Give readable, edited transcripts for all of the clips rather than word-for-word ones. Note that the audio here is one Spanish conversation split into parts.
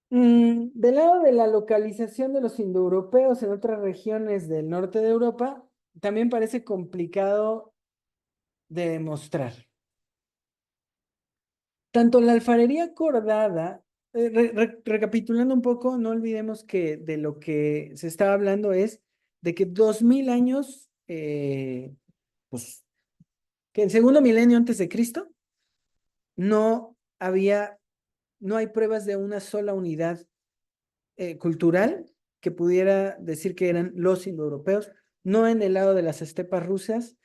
Del lado de la localización de los indoeuropeos en otras regiones del norte de Europa, también parece complicado de demostrar. Tanto la alfarería cordada, recapitulando un poco, no olvidemos que de lo que se estaba hablando es de que 2000 años, pues, que en segundo milenio antes de Cristo, no había, no hay pruebas de una sola unidad cultural que pudiera decir que eran los indoeuropeos, no en el lado de las estepas rusas,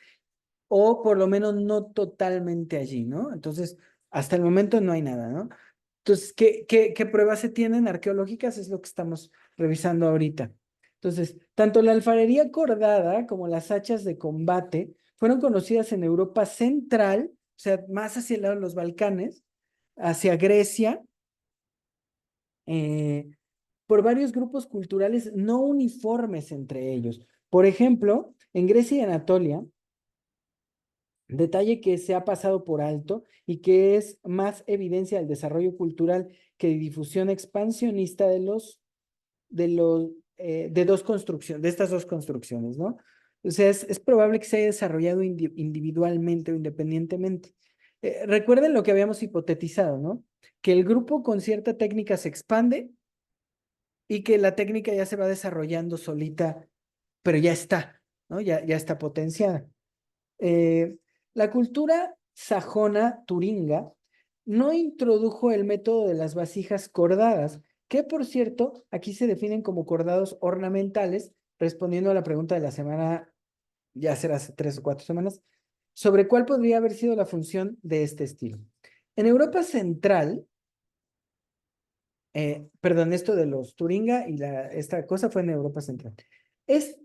o por lo menos no totalmente allí, ¿no? Entonces, hasta el momento no hay nada, ¿no? Entonces, ¿qué pruebas se tienen arqueológicas? Es lo que estamos revisando ahorita. Entonces, tanto la alfarería cordada como las hachas de combate fueron conocidas en Europa central, o sea, más hacia el lado de los Balcanes, hacia Grecia, eh, por varios grupos culturales no uniformes entre ellos. Por ejemplo, en Grecia y Anatolia, detalle que se ha pasado por alto y que es más evidencia del desarrollo cultural que de difusión expansionista de dos construcciones, de estas dos construcciones, ¿no? O sea, es probable que se haya desarrollado individualmente o independientemente. Recuerden lo que habíamos hipotetizado, ¿no? Que el grupo con cierta técnica se expande y que la técnica ya se va desarrollando solita, pero ya está, ¿no? Ya está potenciada. Eh, la cultura sajona turinga no introdujo el método de las vasijas cordadas, que por cierto, aquí se definen como cordados ornamentales, respondiendo a la pregunta de la semana, ya será hace 3 o 4 semanas, sobre cuál podría haber sido la función de este estilo. En Europa Central, perdón, esto de los Turinga y esta cosa fue en Europa Central.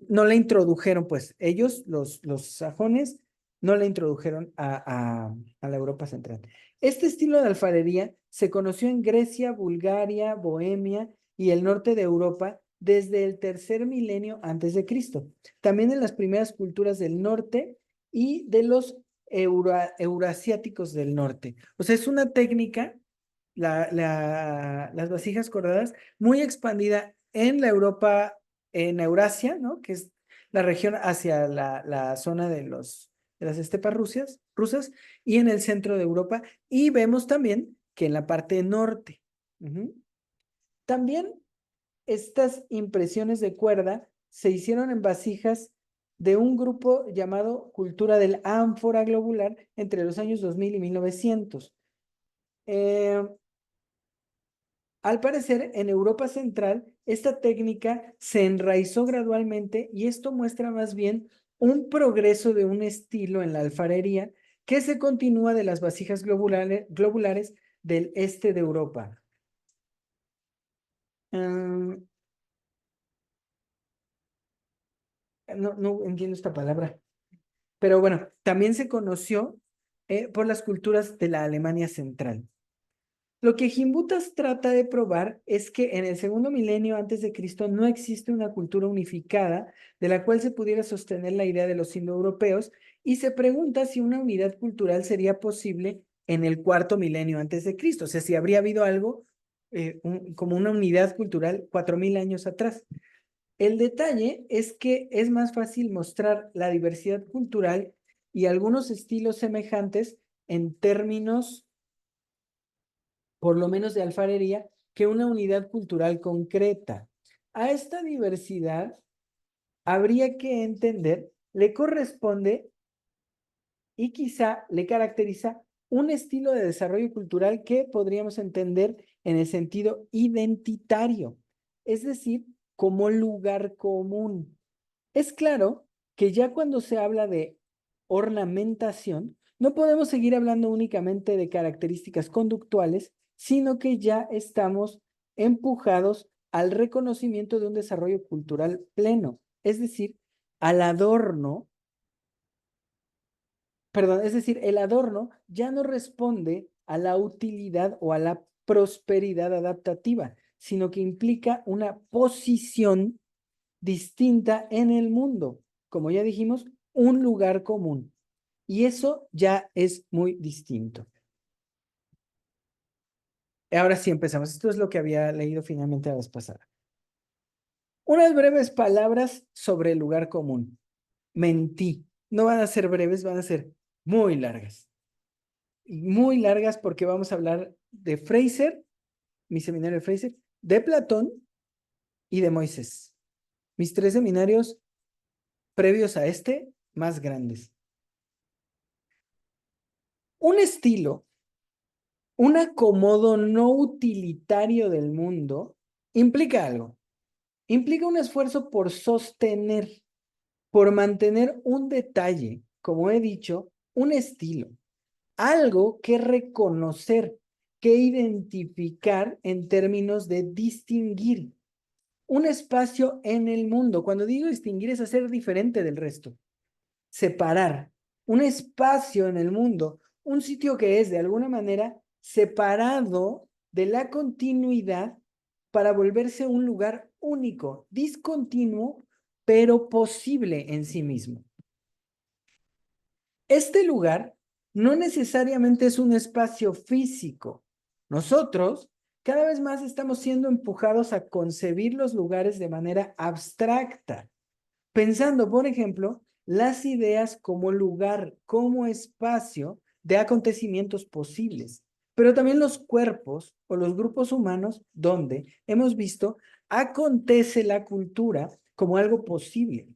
No la introdujeron, pues, ellos, los sajones, no la introdujeron a la Europa Central. Este estilo de alfarería se conoció en Grecia, Bulgaria, Bohemia y el norte de Europa desde el tercer milenio antes de Cristo. También en las primeras culturas del norte y de los euroasiáticos del norte. O sea, es una técnica las vasijas cordadas, muy expandida en la Europa, en Eurasia, ¿no? Que es la región hacia la zona de las estepas rusas, y en el centro de Europa. Y vemos también que en la parte norte. Ujú. También estas impresiones de cuerda se hicieron en vasijas de un grupo llamado Cultura del Ánfora Globular entre los años 2000 y 1900. Eh, Al parecer, en Europa Central, esta técnica se enraizó gradualmente y esto muestra más bien un progreso de un estilo en la alfarería que se continúa de las vasijas globulares del este de Europa. Ah, no entiendo esta palabra, pero bueno, también se conoció por las culturas de la Alemania Central. Lo que Gimbutas trata de probar es que en el segundo milenio antes de Cristo no existe una cultura unificada de la cual se pudiera sostener la idea de los indoeuropeos y se pregunta si una unidad cultural sería posible en el cuarto milenio antes de Cristo, o sea, si habría habido algo como una unidad cultural 4000 años atrás. El detalle es que es más fácil mostrar la diversidad cultural y algunos estilos semejantes en términos por lo menos de alfarería, que una unidad cultural concreta. A esta diversidad habría que entender, le corresponde y quizá le caracteriza un estilo de desarrollo cultural que podríamos entender en el sentido identitario, es decir, como lugar común. Es claro que ya cuando se habla de ornamentación, no podemos seguir hablando únicamente de características conductuales, sino que ya estamos empujados al reconocimiento de un desarrollo cultural pleno, es decir, al adorno, perdón, es decir, el adorno ya no responde a la utilidad o a la prosperidad adaptativa, sino que implica una posición distinta en el mundo. Como ya dijimos, un lugar común. Y eso ya es muy distinto. Ahora sí empezamos. Esto es lo que había leído finalmente la vez pasada. Unas breves palabras sobre el lugar común. Mentí. No van a ser breves, van a ser muy largas. Muy largas porque vamos a hablar de Fraser, mi seminario de Fraser, de Platón y de Moisés. Mis 3 seminarios previos a este, más grandes. Un estilo, un acomodo no utilitario del mundo, implica algo. Implica un esfuerzo por sostener, por mantener un detalle, como he dicho, un estilo. Algo que reconocer, que identificar en términos de distinguir. Un espacio en el mundo. Cuando digo distinguir es hacer diferente del resto. Separar. Un espacio en el mundo. Un sitio que es de alguna manera separado de la continuidad para volverse un lugar único, discontinuo, pero posible en sí mismo. Este lugar no necesariamente es un espacio físico. Nosotros cada vez más estamos siendo empujados a concebir los lugares de manera abstracta, pensando, por ejemplo, las ideas como lugar, como espacio de acontecimientos posibles, pero también los cuerpos o los grupos humanos donde hemos visto acontece la cultura como algo posible.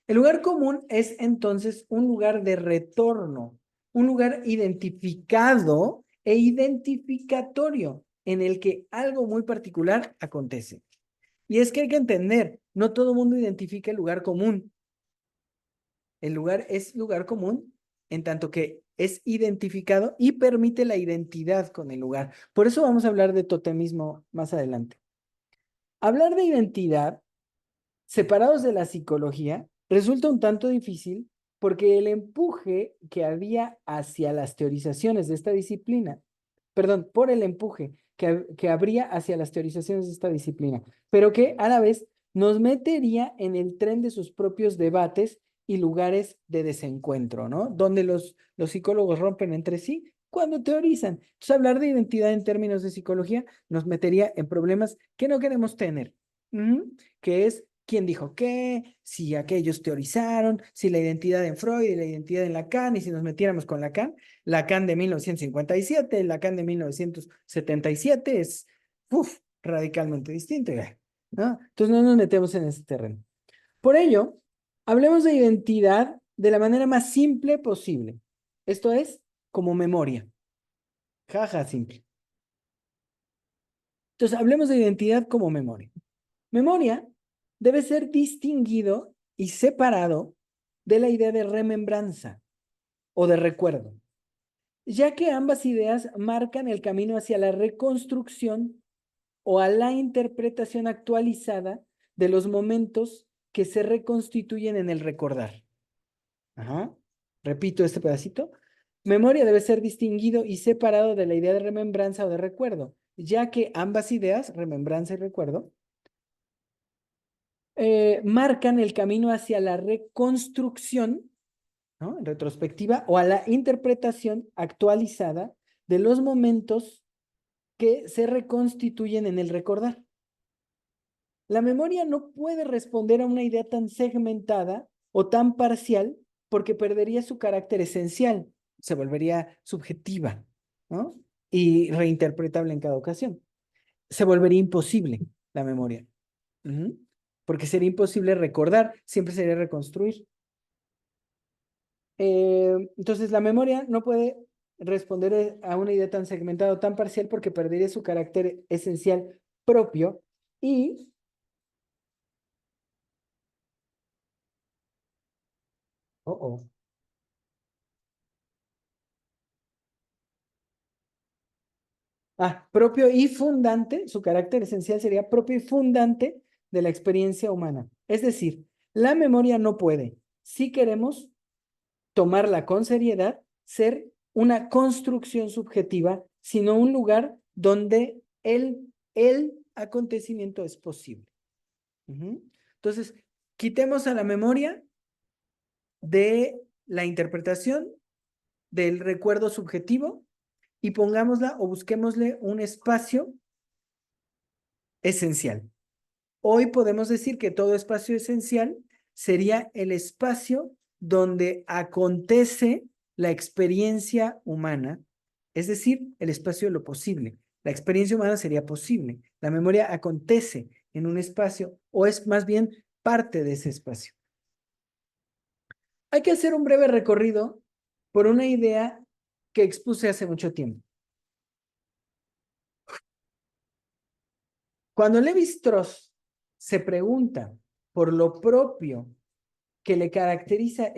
El lugar común es entonces un lugar de retorno, un lugar identificado e identificatorio en el que algo muy particular acontece. Y es que hay que entender, no todo el mundo identifica el lugar común. El lugar es lugar común en tanto que es identificado y permite la identidad con el lugar. Por eso vamos a hablar de totemismo más adelante. Hablar de identidad separados de la psicología resulta un tanto difícil porque el empuje que había hacia las teorizaciones de esta disciplina, perdón, por el empuje que habría hacia las teorizaciones de esta disciplina, pero que a la vez nos metería en el tren de sus propios debates y lugares de desencuentro, ¿no? Donde los psicólogos rompen entre sí cuando teorizan. Entonces, hablar de identidad en términos de psicología nos metería en problemas que no queremos tener, que es quién dijo qué, si aquellos teorizaron, si la identidad en Freud y la identidad en Lacan, y si nos metiéramos con Lacan de 1957, Lacan de 1977 es radicalmente distinto, ¿no? Entonces no nos metemos en ese terreno. Por ello, hablemos de identidad de la manera más simple posible. Esto es como memoria. Jaja, simple. Entonces, hablemos de identidad como memoria. Memoria debe ser distinguido y separado de la idea de remembranza o de recuerdo, ya que ambas ideas marcan el camino hacia la reconstrucción o a la interpretación actualizada de los momentos que se reconstituyen en el recordar. Ajá. Repito este pedacito. Memoria debe ser distinguido y separado de la idea de remembranza o de recuerdo, ya que ambas ideas, remembranza y recuerdo, marcan el camino hacia la reconstrucción, ¿no? En retrospectiva, o a la interpretación actualizada de los momentos que se reconstituyen en el recordar. La memoria no puede responder a una idea tan segmentada o tan parcial porque perdería su carácter esencial, se volvería subjetiva, ¿no? Y reinterpretable en cada ocasión. Se volvería imposible la memoria. Porque sería imposible recordar, siempre sería reconstruir. Entonces, la memoria no puede responder a una idea tan segmentada o tan parcial porque perdería su carácter esencial propio y oh, oh. Propio y fundante, su carácter esencial sería propio y fundante de la experiencia humana. Es decir, la memoria no puede, si queremos tomarla con seriedad, ser una construcción subjetiva, sino un lugar donde el acontecimiento es posible. Entonces, quitemos a la memoria de la interpretación del recuerdo subjetivo y pongámosla o busquémosle un espacio esencial. Hoy podemos decir que todo espacio esencial sería el espacio donde acontece la experiencia humana, es decir, el espacio de lo posible. La experiencia humana sería posible. La memoria acontece en un espacio o es más bien parte de ese espacio. Hay que hacer un breve recorrido por una idea que expuse hace mucho tiempo. Cuando Levi-Strauss se pregunta por lo propio que le caracteriza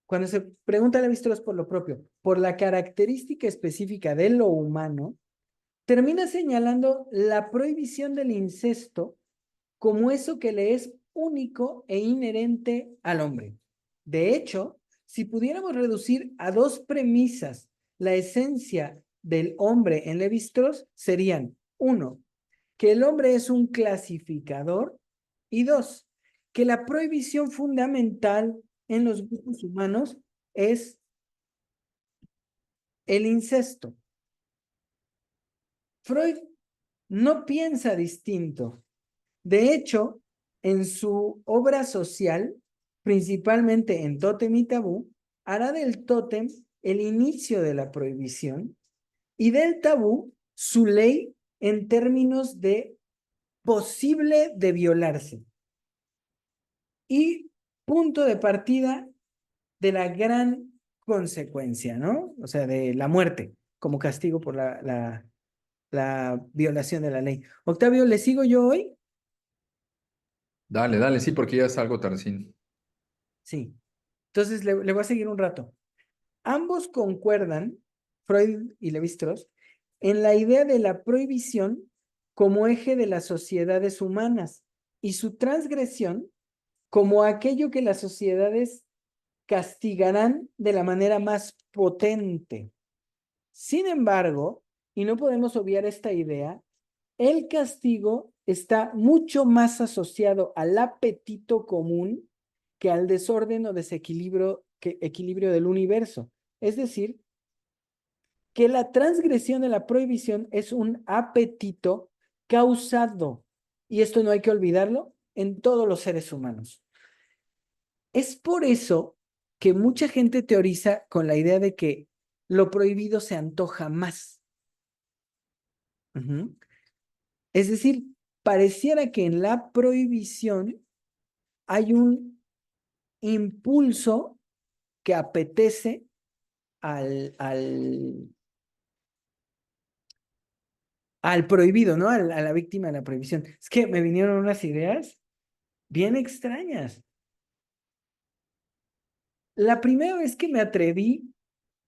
cuando se pregunta a Levi-Strauss por lo propio, por la característica específica de lo humano, termina señalando la prohibición del incesto como eso que le es único e inherente al hombre. De hecho, si pudiéramos reducir a dos premisas la esencia del hombre en Levi-Strauss, serían: uno, que el hombre es un clasificador, y dos, que la prohibición fundamental en los grupos humanos es el incesto. Freud no piensa distinto. De hecho, en su obra social, principalmente en Tótem y Tabú, hará del tótem el inicio de la prohibición y del tabú su ley en términos de posible de violarse y punto de partida de la gran consecuencia, ¿no? O sea, de la muerte como castigo por la violación de la ley. Octavio, ¿le sigo yo hoy? Dale, dale, sí, porque ya es algo tardecín. Sí. Entonces le voy a seguir un rato. Ambos concuerdan, Freud y Levi-Strauss, en la idea de la prohibición como eje de las sociedades humanas y su transgresión como aquello que las sociedades castigarán de la manera más potente. Sin embargo, y no podemos obviar esta idea, el castigo está mucho más asociado al apetito común que al desorden o desequilibrio equilibrio del universo. Es decir, que la transgresión de la prohibición es un apetito causado, y esto no hay que olvidarlo, en todos los seres humanos. Es por eso que mucha gente teoriza con la idea de que lo prohibido se antoja más. Uh-huh. Es decir, pareciera que en la prohibición hay un impulso que apetece al prohibido, ¿no? A la víctima de la prohibición. Es que me vinieron unas ideas bien extrañas. La primera vez que me atreví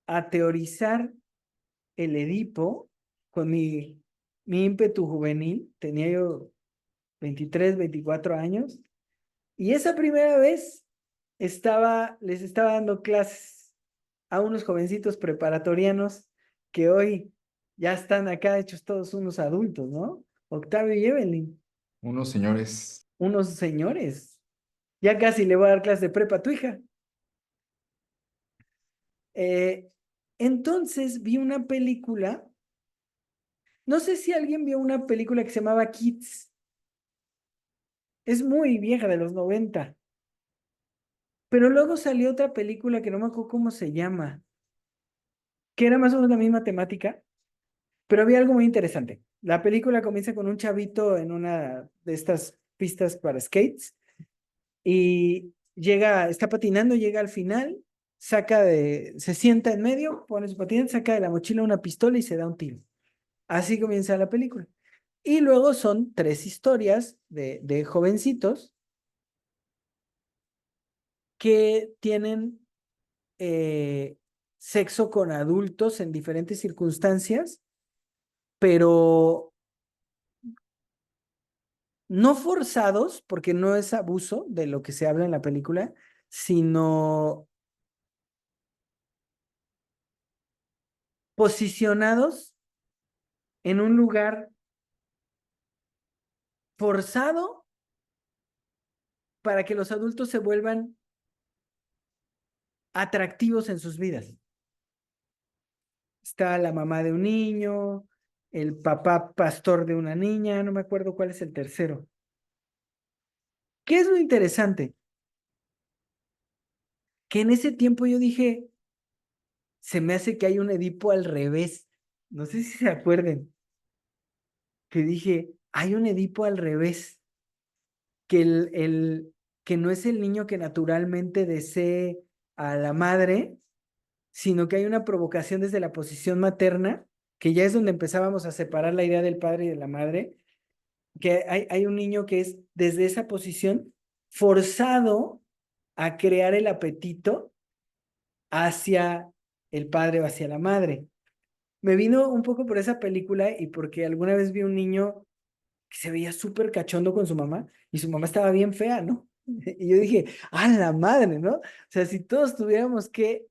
a teorizar el Edipo con mi ímpetu juvenil, tenía yo 23, 24 años, y esa primera vez les estaba dando clases a unos jovencitos preparatorianos que hoy ya están acá hechos todos unos adultos, ¿no? Octavio y Evelyn, Unos señores. unos señores. Ya casi le voy a dar clase de prepa a tu hija. Eh, entonces vi una película, no sé si alguien vio una película que se llamaba Kids, es muy vieja, de los 90, pero luego salió otra película que no me acuerdo cómo se llama, que era más o menos la misma temática, pero había algo muy interesante. La película comienza con un chavito en una de estas pistas para skates y está patinando, llega al final, se sienta en medio, pone su patinete, saca de la mochila una pistola y se da un tiro. Así comienza la película. Y luego son tres historias de jovencitos que tienen sexo con adultos en diferentes circunstancias, pero no forzados, porque no es abuso de lo que se habla en la película, sino posicionados en un lugar forzado para que los adultos se vuelvan atractivos en sus vidas. está la mamá de un niño, el papá pastor de una niña, no me acuerdo cuál es el tercero. ¿Qué es lo interesante? Que en ese tiempo yo dije, se me hace que hay un Edipo al revés. No sé si se acuerden, que dije, hay un Edipo al revés, que que no es el niño que naturalmente desee a la madre, sino que hay una provocación desde la posición materna, que ya es donde empezábamos a separar la idea del padre y de la madre, que hay un niño que es desde esa posición forzado a crear el apetito hacia el padre o hacia la madre. Me vino un poco por esa película y porque alguna vez vi un niño que se veía súper cachondo con su mamá y su mamá estaba bien fea, ¿no? Y yo dije, ¡ah, la madre!, ¿no? O sea, si todos tuviéramos que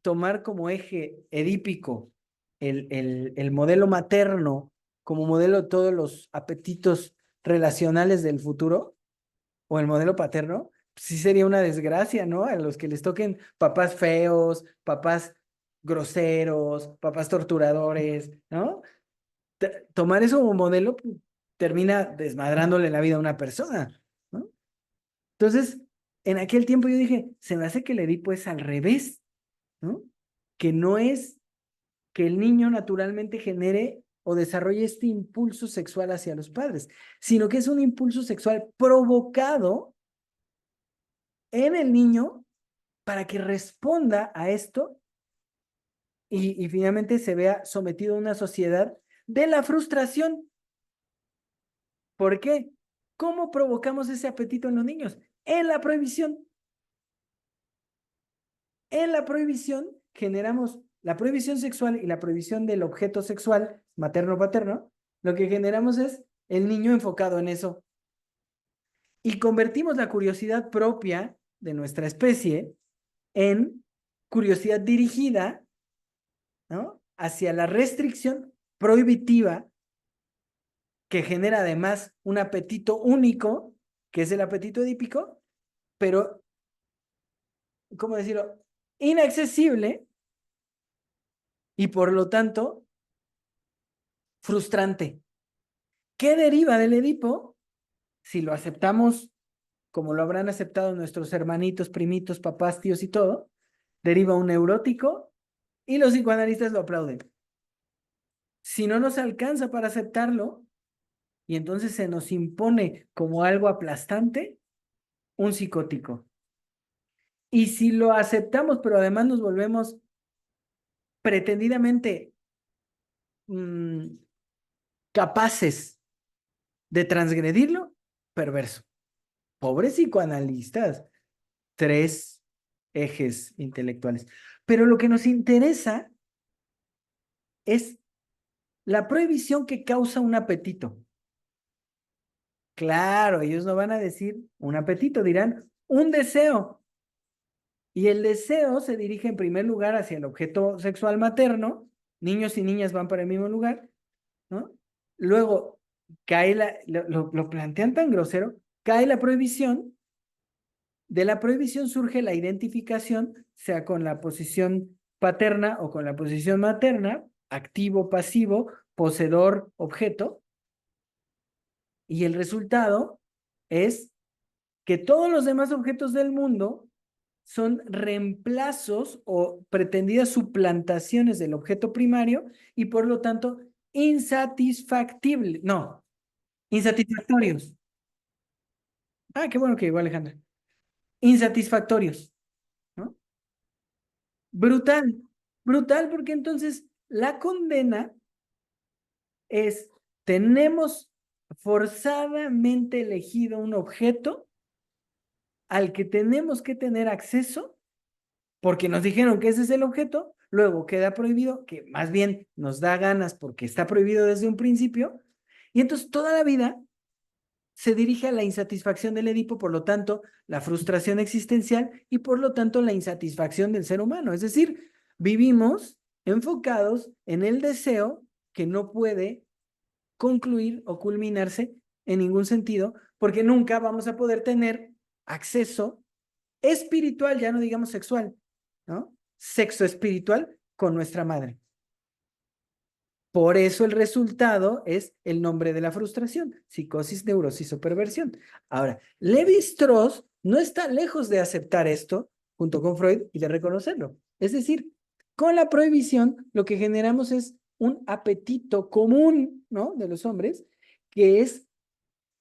tomar como eje edípico el modelo materno, como modelo de todos los apetitos relacionales del futuro, o el modelo paterno, sí sería una desgracia, ¿no? A los que les toquen papás feos, papás groseros, papás torturadores, ¿no? Tomar eso como modelo pues, termina desmadrándole la vida a una persona, ¿no? Entonces, en aquel tiempo yo dije, se me hace que el Edipo es al revés, ¿no? Que no es que el niño naturalmente genere o desarrolle este impulso sexual hacia los padres, sino que es un impulso sexual provocado en el niño para que responda a esto y finalmente se vea sometido a una sociedad de la frustración. ¿Por qué? ¿Cómo provocamos ese apetito en los niños? En la prohibición. En la prohibición generamos la prohibición sexual y la prohibición del objeto sexual, materno-paterno. Lo que generamos es el niño enfocado en eso. Y convertimos la curiosidad propia de nuestra especie en curiosidad dirigida, ¿no?, hacia la restricción prohibitiva que genera además un apetito único, que es el apetito edípico, pero, ¿cómo decirlo?, inaccesible y por lo tanto frustrante. ¿Qué deriva del Edipo? Si lo aceptamos como lo habrán aceptado nuestros hermanitos, primitos, papás, tíos y todo, deriva un neurótico y los psicoanalistas lo aplauden. Si no nos alcanza para aceptarlo y entonces se nos impone como algo aplastante, un psicótico. Y si lo aceptamos, pero además nos volvemos pretendidamente capaces de transgredirlo, perverso. Pobres psicoanalistas, tres ejes intelectuales. Pero lo que nos interesa es la prohibición que causa un apetito. Claro, ellos no van a decir un apetito, dirán un deseo. Y el deseo se dirige en primer lugar hacia el objeto sexual materno. Niños y niñas van para el mismo lugar, ¿no? Luego cae lo plantean tan grosero, cae la prohibición. De la prohibición surge la identificación, sea con la posición paterna o con la posición materna, activo, pasivo, poseedor, objeto, y el resultado es que todos los demás objetos del mundo son reemplazos o pretendidas suplantaciones del objeto primario y por lo tanto insatisfactibles, no, insatisfactorios. Ah, qué bueno que llegó Alejandra. Insatisfactorios, ¿no? Brutal, brutal, porque entonces la condena es, tenemos forzadamente elegido un objeto al que tenemos que tener acceso porque nos dijeron que ese es el objeto, luego queda prohibido, que más bien nos da ganas porque está prohibido desde un principio, y entonces toda la vida se dirige a la insatisfacción del Edipo, por lo tanto, la frustración existencial y por lo tanto la insatisfacción del ser humano. Es decir, vivimos enfocados en el deseo que no puede concluir o culminarse en ningún sentido, porque nunca vamos a poder tener acceso espiritual, ya no digamos sexual, ¿no? Sexo espiritual con nuestra madre. Por eso el resultado es el nombre de la frustración, psicosis, neurosis o perversión. Ahora, Levi-Strauss no está lejos de aceptar esto junto con Freud y de reconocerlo. Es decir, con la prohibición lo que generamos es un apetito común, ¿no?, de los hombres, que es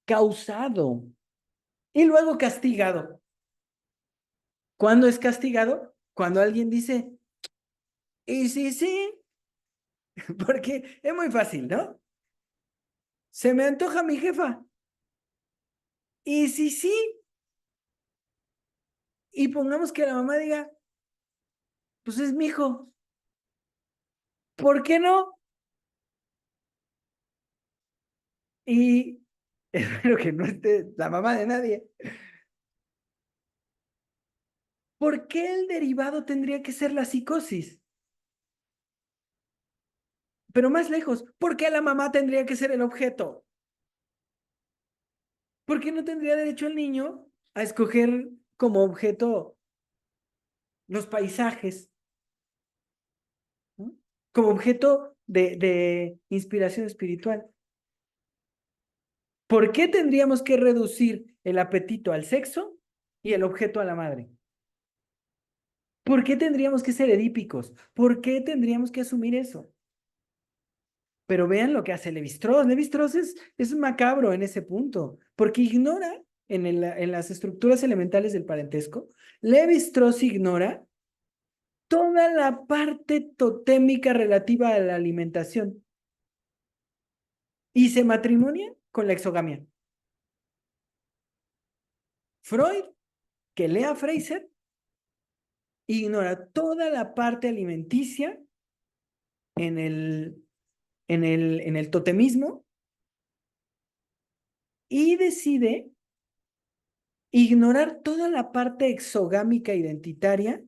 causado y luego castigado. ¿Cuándo es castigado? Cuando alguien dice, y sí, sí, porque es muy fácil, ¿no? Se me antoja mi jefa. Y sí, sí. Y pongamos que la mamá diga, pues es mi hijo. ¿Por qué no? Y espero que no esté la mamá de nadie. ¿Por qué el derivado tendría que ser la psicosis? Pero más lejos, ¿por qué la mamá tendría que ser el objeto? ¿Por qué no tendría derecho el niño a escoger como objeto los paisajes, ¿no?, como objeto de inspiración espiritual? ¿Por qué tendríamos que reducir el apetito al sexo y el objeto a la madre? ¿Por qué tendríamos que ser edípicos? ¿Por qué tendríamos que asumir eso? Pero vean lo que hace Levi-Strauss. Levi-Strauss es macabro en ese punto, porque ignora en las estructuras elementales del parentesco, Levi-Strauss ignora toda la parte totémica relativa a la alimentación y se matrimonia con la exogamia. Freud, que lea Fraser, ignora toda la parte alimenticia en el totemismo y decide ignorar toda la parte exogámica identitaria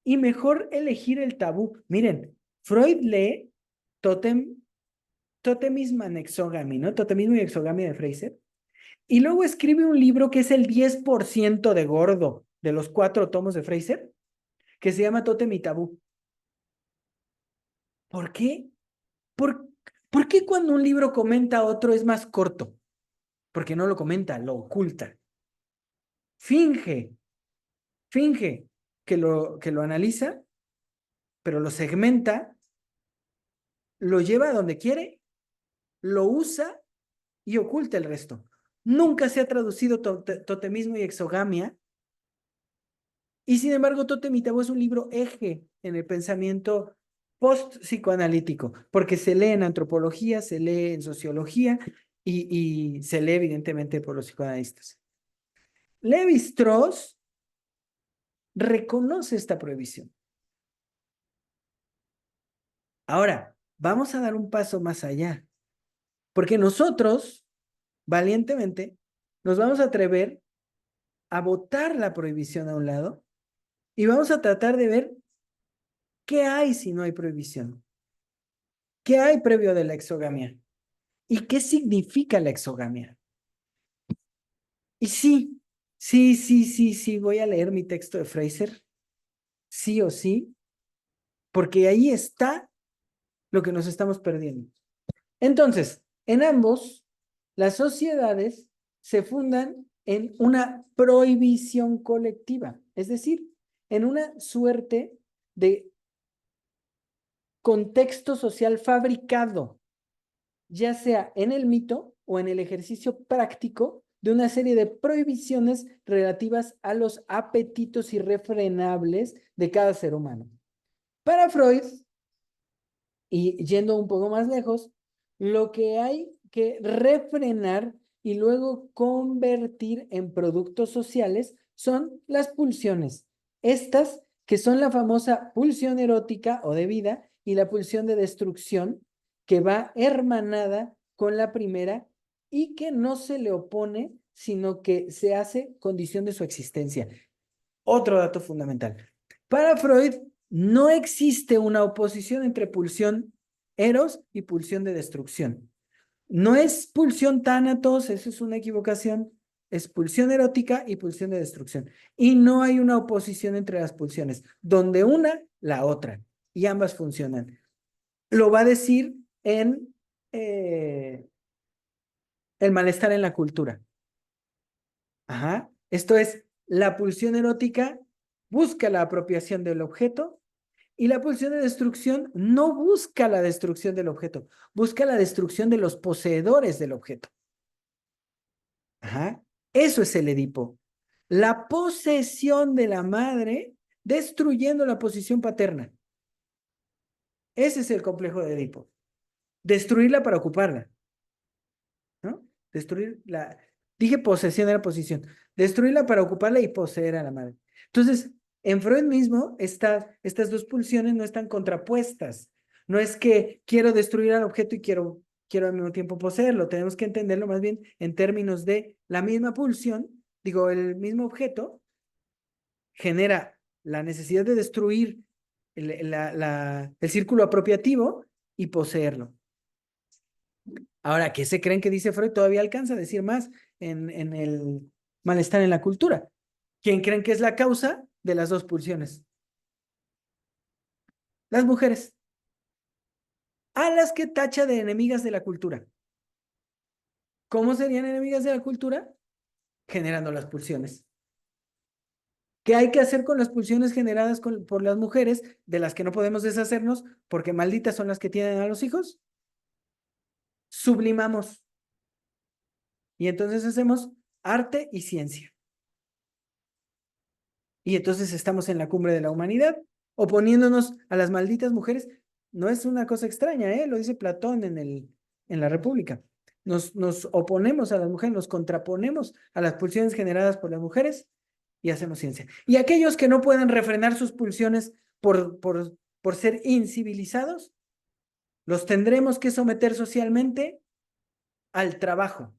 y mejor elegir el tabú. Miren, Freud lee Totemism and Exogamy, ¿no? Totemismo y exogamia de Fraser. Y luego escribe un libro que es el 10% de gordo de los 4 tomos de Fraser, que se llama Totem y Tabú. ¿Por qué? ¿Por, ¿Por qué cuando un libro comenta otro es más corto? Porque no lo comenta, lo oculta. Finge que lo analiza, pero lo segmenta, lo lleva a donde quiere, lo usa y oculta el resto. Nunca se ha traducido totemismo y exogamia, y sin embargo Totem y Tabú es un libro eje en el pensamiento post-psicoanalítico, porque se lee en antropología, se lee en sociología y se lee evidentemente por los psicoanalistas. Levi-Strauss reconoce esta prohibición. Ahora, vamos a dar un paso más allá, porque nosotros, valientemente, nos vamos a atrever a botar la prohibición a un lado y vamos a tratar de ver qué hay si no hay prohibición. ¿Qué hay previo de la exogamia? ¿Y qué significa la exogamia? Y sí, voy a leer mi texto de Fraser, sí o sí, porque ahí está lo que nos estamos perdiendo. Entonces, en ambos, las sociedades se fundan en una prohibición colectiva, es decir, en una suerte de contexto social fabricado, ya sea en el mito o en el ejercicio práctico de una serie de prohibiciones relativas a los apetitos irrefrenables de cada ser humano. Para Freud, y yendo un poco más lejos, lo que hay que refrenar y luego convertir en productos sociales son las pulsiones. Estas que son la famosa pulsión erótica o de vida y la pulsión de destrucción, que va hermanada con la primera y que no se le opone, sino que se hace condición de su existencia. Otro dato fundamental. Para Freud, no existe una oposición entre pulsión eros y pulsión de destrucción. No es pulsión tánatos, eso es una equivocación, es pulsión erótica y pulsión de destrucción. Y no hay una oposición entre las pulsiones, donde una, la otra. y ambas funcionan. Lo va a decir en el malestar en la cultura. Ajá. Esto es, la pulsión erótica busca la apropiación del objeto y la pulsión de destrucción no busca la destrucción del objeto, busca la destrucción de los poseedores del objeto. Ajá. Eso es el Edipo. La posesión de la madre destruyendo la posición paterna. Ese es el complejo de Edipo. Destruirla para ocuparla, ¿no? Destruir la... Dije posesión de la posición. Destruirla para ocuparla y poseer a la madre. Entonces, en Freud mismo, estas dos pulsiones no están contrapuestas. No es que quiero destruir al objeto y quiero al mismo tiempo poseerlo. Tenemos que entenderlo más bien en términos de la misma pulsión, digo, el mismo objeto genera la necesidad de destruir el círculo apropiativo y poseerlo. Ahora, ¿qué se creen que dice Freud? Todavía alcanza a decir más en el malestar en la cultura. ¿Quién creen que es la causa de las dos pulsiones? Las mujeres, a las que tacha de enemigas de la cultura. ¿Cómo serían enemigas de la cultura? Generando las pulsiones. ¿Qué hay que hacer con las pulsiones generadas por las mujeres, de las que no podemos deshacernos, porque malditas son las que tienen a los hijos? Sublimamos. Y entonces hacemos arte y ciencia. Y entonces estamos en la cumbre de la humanidad, oponiéndonos a las malditas mujeres. No es una cosa extraña, ¿eh? Lo dice Platón en la República. Nos oponemos a las mujeres, nos contraponemos a las pulsiones generadas por las mujeres y hacemos ciencia. Y aquellos que no pueden refrenar sus pulsiones por ser incivilizados, los tendremos que someter socialmente al trabajo.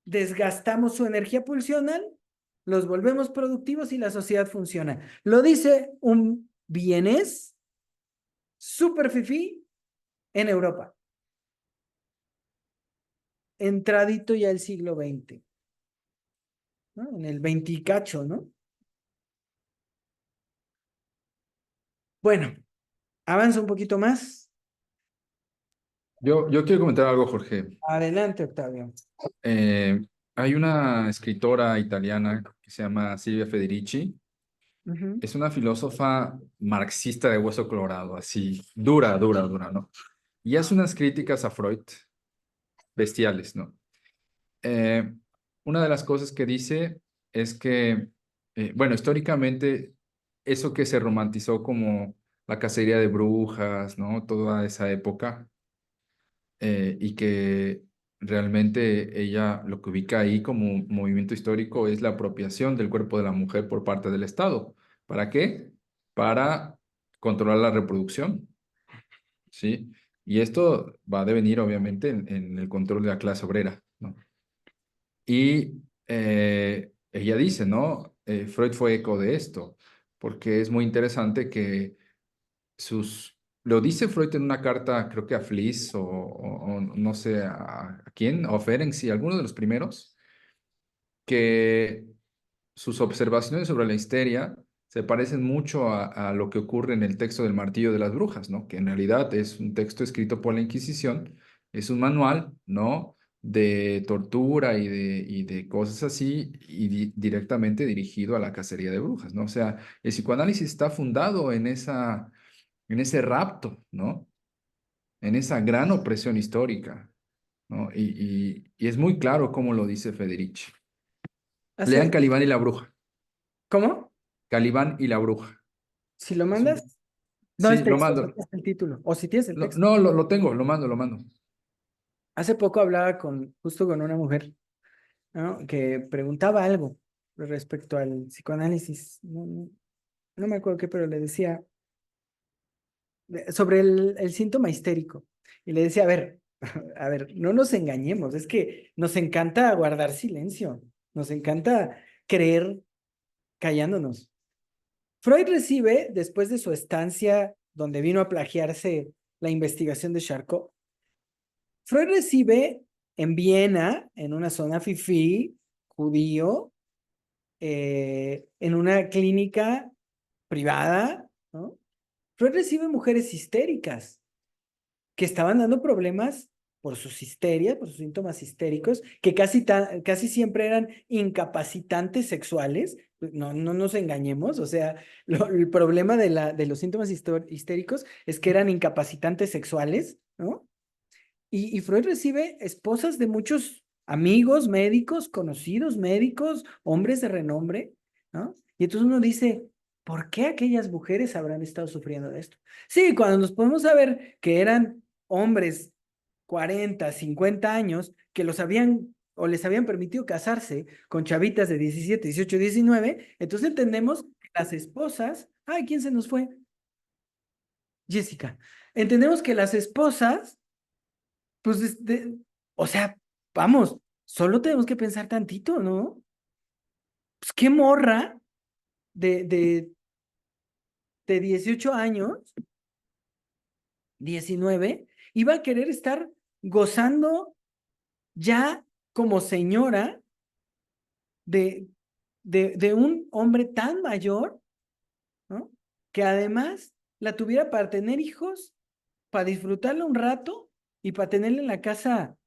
Desgastamos su energía pulsional, los volvemos productivos y la sociedad funciona. Lo dice un vienés super fifí en Europa. Entradito ya el siglo XX, ¿no? En el 20 y cacho, ¿no? Bueno, avanza un poquito más. Yo quiero comentar algo, Jorge. Adelante, Octavio. Eh, Hay una escritora italiana que se llama Silvia Federici. Ujú. Es una filósofa marxista de hueso colorado, así, dura, dura, dura, ¿no? Y hace unas críticas a Freud bestiales, ¿no? Eh, una de las cosas que dice es que, bueno, históricamente, eso que se romantizó como la cacería de brujas, ¿no? Toda esa época, y que realmente ella lo que ubica ahí como movimiento histórico es la apropiación del cuerpo de la mujer por parte del Estado. ¿Para qué? Para controlar la reproducción, ¿sí? Y esto va a devenir, obviamente, en el control de la clase obrera, ¿no? Y ella dice, ¿no? Freud fue eco de esto, porque es muy interesante que lo dice Freud en una carta, creo que a Fliss o no sé a quién, o a Ferenczi, alguno de los primeros, que sus observaciones sobre la histeria se parecen mucho a lo que ocurre en el texto del Martillo de las Brujas, ¿no? Que en realidad es un texto escrito por la Inquisición, es un manual, ¿no? De tortura y de cosas así, y directamente dirigido a la cacería de brujas, ¿no? O sea, el psicoanálisis está fundado en ese rapto, ¿no? En esa gran opresión histórica, ¿no? Y es muy claro cómo lo dice Federici. Lean Hace, Calibán y la bruja. ¿cómo? Calibán y la bruja. Si lo Es mandas, un... no el Sí, lo texto, no mando. tienes el título. O si tienes el texto. No, lo tengo, lo mando, lo mando. Hace poco hablaba justo con una mujer, ¿no? Que preguntaba algo respecto al psicoanálisis. No me acuerdo qué, pero le decía sobre el síntoma histérico. Y le decía, a ver, a ver, no nos engañemos, es que nos encanta guardar silencio, nos encanta creer callándonos. Freud recibe, después de su estancia donde vino a plagiarse la investigación de Charcot, Freud recibe en Viena, en una zona fifí, judío, en una clínica privada, ¿no? Freud recibe mujeres histéricas que estaban dando problemas por sus histerias, por sus síntomas histéricos, que casi siempre eran incapacitantes sexuales. No, no nos engañemos, o sea, el problema de los síntomas histéricos es que eran incapacitantes sexuales, ¿no? Y Freud recibe esposas de muchos amigos médicos, conocidos médicos, hombres de renombre, ¿no? Y entonces uno dice, ¿por qué aquellas mujeres habrán estado sufriendo de esto? Sí, cuando nos podemos saber que eran hombres 40, 50 años que los habían o les habían permitido casarse con chavitas de 17, 18, 19, entonces entendemos que las esposas, ay, ¿quién se nos fue? Jessica. Entendemos que las esposas pues, o sea, vamos, solo tenemos que pensar tantito, ¿no? Pues qué morra de, de, de 18 años, 19, iba a querer estar gozando ya como señora de, de un hombre tan mayor, ¿no? Que además la tuviera para tener hijos, para disfrutarla un rato y para tenerla en la casa.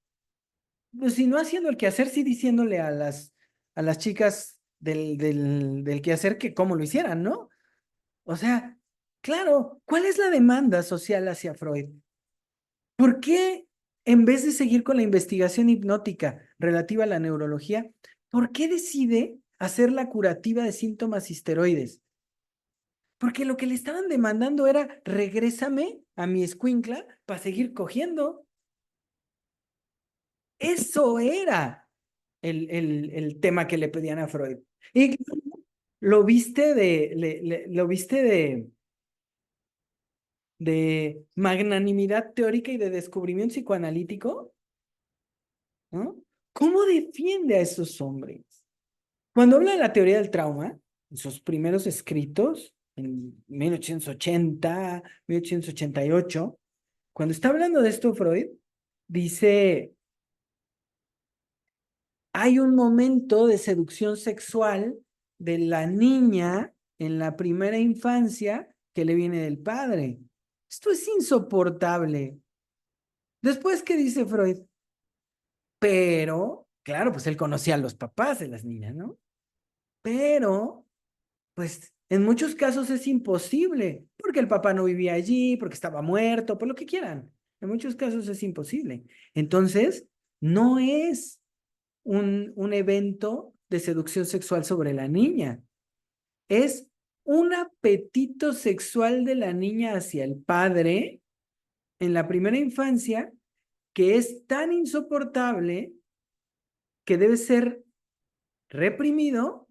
Pues si no haciendo el quehacer, sí diciéndole a las chicas del quehacer que cómo lo hicieran, ¿no? O sea, claro, ¿cuál es la demanda social hacia Freud? ¿Por qué, en vez de seguir con la investigación hipnótica relativa a la neurología, por qué decide hacer la curativa de síntomas histeroides? Porque lo que le estaban demandando era, regrésame a mi escuincla para seguir cogiendo. Eso era el tema que le pedían a Freud. Y lo viste lo viste de magnanimidad teórica y de descubrimiento psicoanalítico, ¿no? ¿Cómo defiende a esos hombres? Cuando habla de la teoría del trauma, en sus primeros escritos, en 1880, 1888, cuando está hablando de esto Freud, dice, hay un momento de seducción sexual de la niña en la primera infancia que le viene del padre. Esto es insoportable. Después, ¿qué dice Freud? Pero, claro, pues él conocía a los papás de las niñas, ¿no? Pero, pues en muchos casos es imposible, porque el papá no vivía allí, porque estaba muerto, por lo que quieran. En muchos casos es imposible. Entonces, no es un evento de seducción sexual sobre la niña. Es un apetito sexual de la niña hacia el padre en la primera infancia que es tan insoportable que debe ser reprimido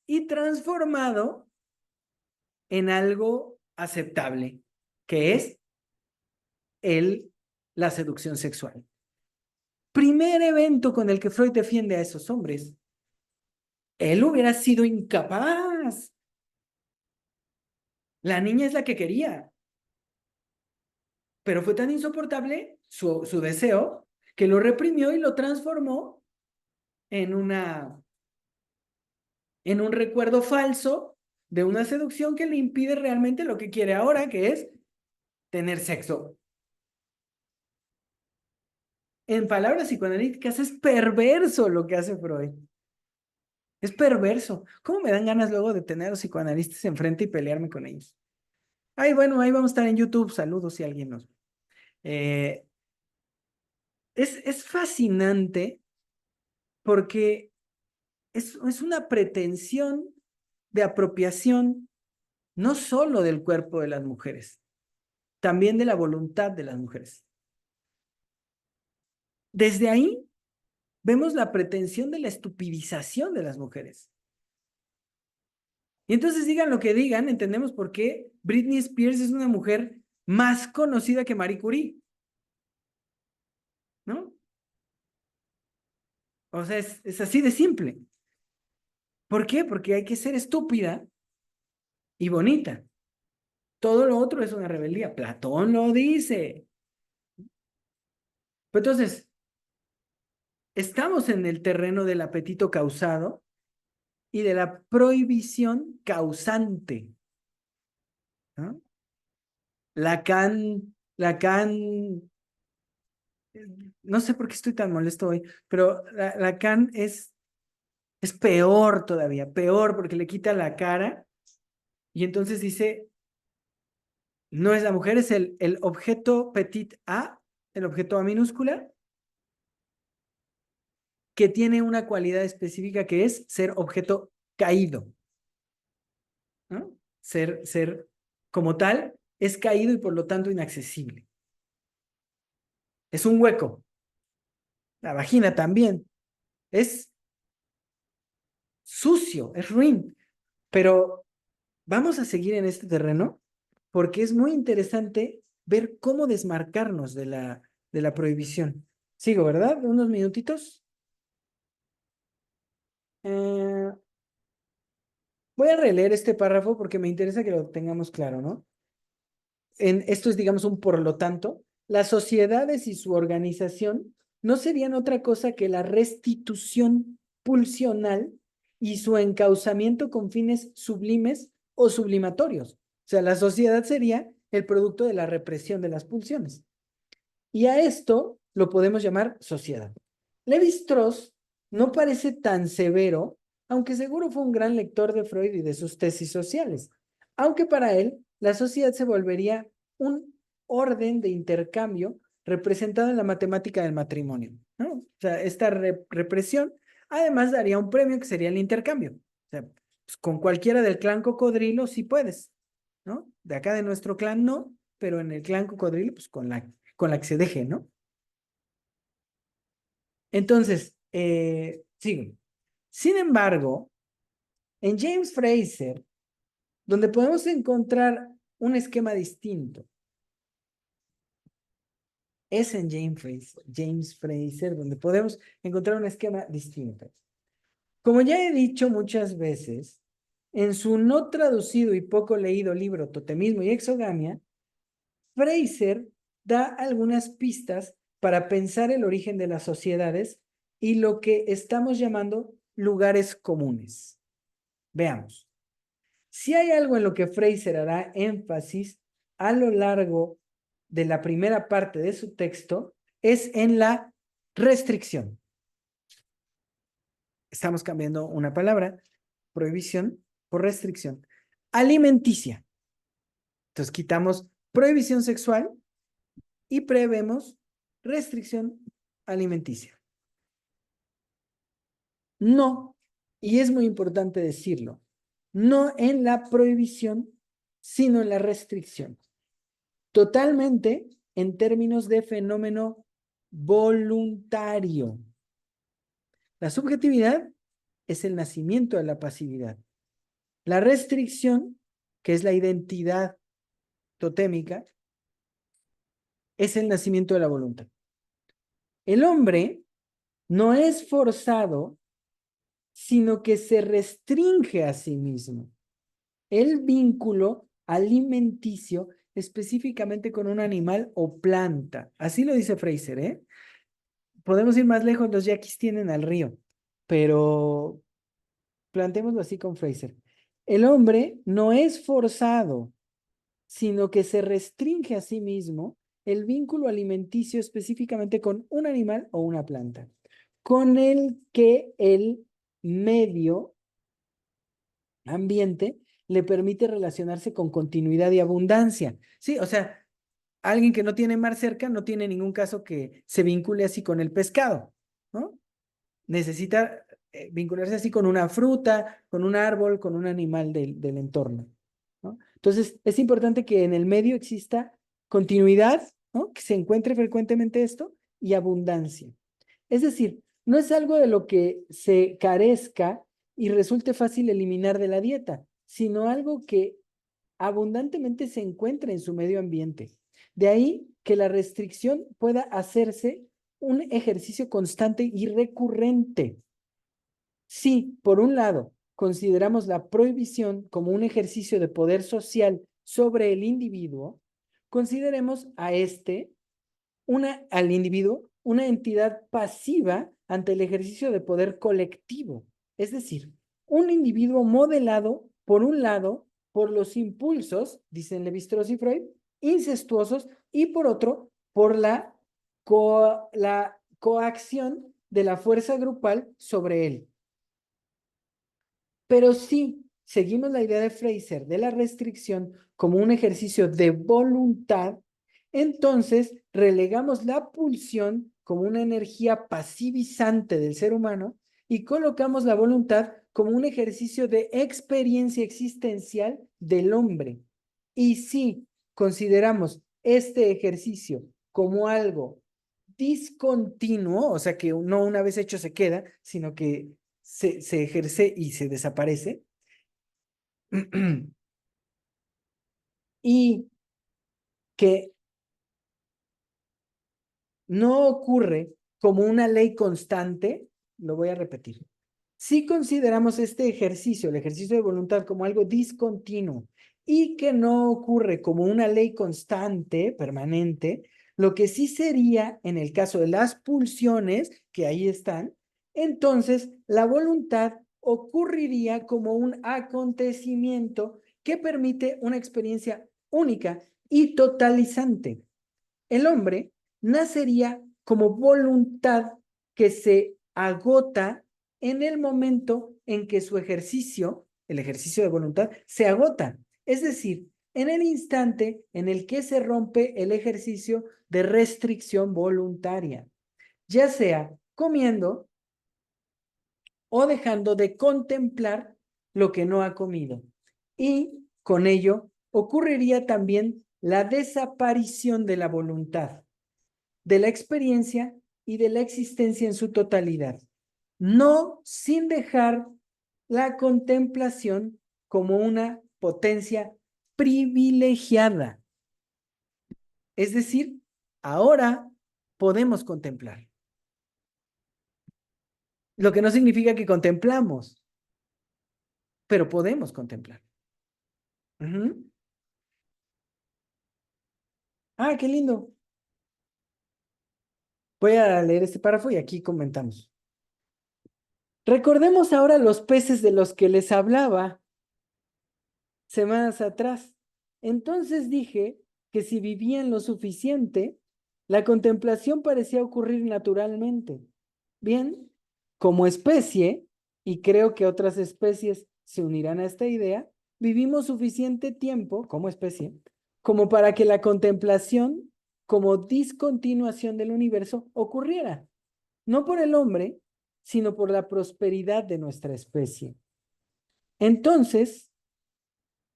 y transformado en algo aceptable, que es el, la seducción sexual. Primer evento con el que Freud defiende a esos hombres. Él hubiera sido incapaz. La niña es la que quería. Pero fue tan insoportable su deseo que lo reprimió y lo transformó en en un recuerdo falso de una seducción que le impide realmente lo que quiere ahora, que es tener sexo. En palabras psicoanalíticas, es perverso lo que hace Freud. Es perverso. ¿Cómo me dan ganas luego de tener a los psicoanalistas enfrente y pelearme con ellos? Ay, bueno, ahí vamos a estar en YouTube. Saludos si alguien nos... Eh, es fascinante porque es una pretensión de apropiación no solo del cuerpo de las mujeres, también de la voluntad de las mujeres. Desde ahí vemos la pretensión de la estupidización de las mujeres. Y entonces digan lo que digan, entendemos por qué Britney Spears es una mujer más conocida que Marie Curie, ¿no? O sea, es así de simple. ¿Por qué? Porque hay que ser estúpida y bonita. Todo lo otro es una rebeldía. Platón lo dice. Pero entonces, estamos en el terreno del apetito causado y de la prohibición causante, ¿no? Lacan, no sé por qué estoy tan molesto hoy, pero Lacan es peor todavía, peor porque le quita la cara y entonces dice, no es la mujer, es el objeto petit a, el objeto a minúscula, que tiene una cualidad específica que es ser objeto caído, ¿no? Ser como tal, es caído y por lo tanto inaccesible. Es un hueco. La vagina también. Es sucio, es ruin. Pero vamos a seguir en este terreno porque es muy interesante ver cómo desmarcarnos de la prohibición. Sigo, ¿verdad? Unos minutitos. Eh, Voy a releer este párrafo porque me interesa que lo tengamos claro, ¿no? Esto es, digamos, un por lo tanto, las sociedades y su organización no serían otra cosa que la restitución pulsional y su encauzamiento con fines sublimes o sublimatorios. O sea, la sociedad sería el producto de la represión de las pulsiones. Y a esto lo podemos llamar sociedad. Levi-Strauss no parece tan severo, aunque seguro fue un gran lector de Freud y de sus tesis sociales, aunque para él la sociedad se volvería un orden de intercambio representado en la matemática del matrimonio, ¿no? O sea, esta represión además daría un premio que sería el intercambio. O sea, pues con cualquiera del clan cocodrilo sí puedes, ¿no? De acá de nuestro clan no, pero en el clan cocodrilo, pues con la que se deje, ¿no? Entonces, sigo. Sin embargo, en James Fraser, donde podemos encontrar un esquema distinto, es en James Fraser, donde podemos encontrar un esquema distinto. Como ya he dicho muchas veces, en su no traducido y poco leído libro Totemismo y Exogamia, Fraser da algunas pistas para pensar el origen de las sociedades y lo que estamos llamando lugares comunes. Veamos. Si hay algo en lo que Fraser hará énfasis a lo largo de la primera parte de su texto, es en la restricción. Estamos cambiando una palabra, prohibición, por restricción. Alimenticia. Entonces quitamos prohibición sexual y prevemos restricción alimenticia. No, y es muy importante decirlo, no en la prohibición, sino en la restricción. Totalmente en términos de fenómeno voluntario. La subjetividad es el nacimiento de la pasividad. La restricción, que es la identidad totémica, es el nacimiento de la voluntad. El hombre no es forzado, sino que se restringe a sí mismo. El vínculo alimenticio específicamente con un animal o planta. Así lo dice Fraser, ¿eh? Podemos ir más lejos, los yaquis tienen al río, pero plantémoslo así con Fraser. El hombre no es forzado, sino que se restringe a sí mismo el vínculo alimenticio específicamente con un animal o una planta, con el que el medio ambiente le permite relacionarse con continuidad y abundancia. Sí, o sea, alguien que no tiene mar cerca no tiene ningún caso que se vincule así con el pescado, ¿no? Necesita vincularse así con una fruta, con un árbol, con un animal del entorno, ¿no? Entonces, es importante que en el medio exista continuidad, ¿no? Que se encuentre frecuentemente esto y abundancia. Es decir, no es algo de lo que se carezca y resulte fácil eliminar de la dieta, sino algo que abundantemente se encuentra en su medio ambiente. De ahí que la restricción pueda hacerse un ejercicio constante y recurrente. Si, por un lado, consideramos la prohibición como un ejercicio de poder social sobre el individuo, consideremos al individuo una entidad pasiva ante el ejercicio de poder colectivo. Es decir, un individuo modelado, por un lado, por los impulsos, dicen Levi-Strauss y Freud, incestuosos y por otro, por la coacción de la fuerza grupal sobre él. Pero si seguimos la idea de Fraser de la restricción como un ejercicio de voluntad, entonces relegamos la pulsión como una energía pasivizante del ser humano y colocamos la voluntad como un ejercicio de experiencia existencial del hombre. Y si consideramos este ejercicio como algo discontinuo, o sea que no una vez hecho se queda, sino que se ejerce y se desaparece, y que no ocurre como una ley constante, lo voy a repetir. Si consideramos este ejercicio, el ejercicio de voluntad, como algo discontinuo y que no ocurre como una ley constante, permanente, lo que sí sería en el caso de las pulsiones, que ahí están, entonces la voluntad ocurriría como un acontecimiento que permite una experiencia única y totalizante. El hombre nacería como voluntad que se agota en el momento en que su ejercicio, el ejercicio de voluntad, se agota. Es decir, en el instante en el que se rompe el ejercicio de restricción voluntaria, ya sea comiendo o dejando de contemplar lo que no ha comido. Y con ello ocurriría también la desaparición de la voluntad, de la experiencia y de la existencia en su totalidad, no sin dejar la contemplación como una potencia privilegiada. Es decir, ahora podemos contemplar, lo que no significa que contemplamos, pero podemos contemplar. Ah, qué lindo. Voy a leer este párrafo y aquí comentamos. Recordemos ahora los peces de los que les hablaba semanas atrás. Entonces dije que si vivían lo suficiente, la contemplación parecía ocurrir naturalmente. Bien, como especie, y creo que otras especies se unirán a esta idea, vivimos suficiente tiempo como especie como para que la contemplación como discontinuación del universo ocurriera, no por el hombre, sino por la prosperidad de nuestra especie. Entonces,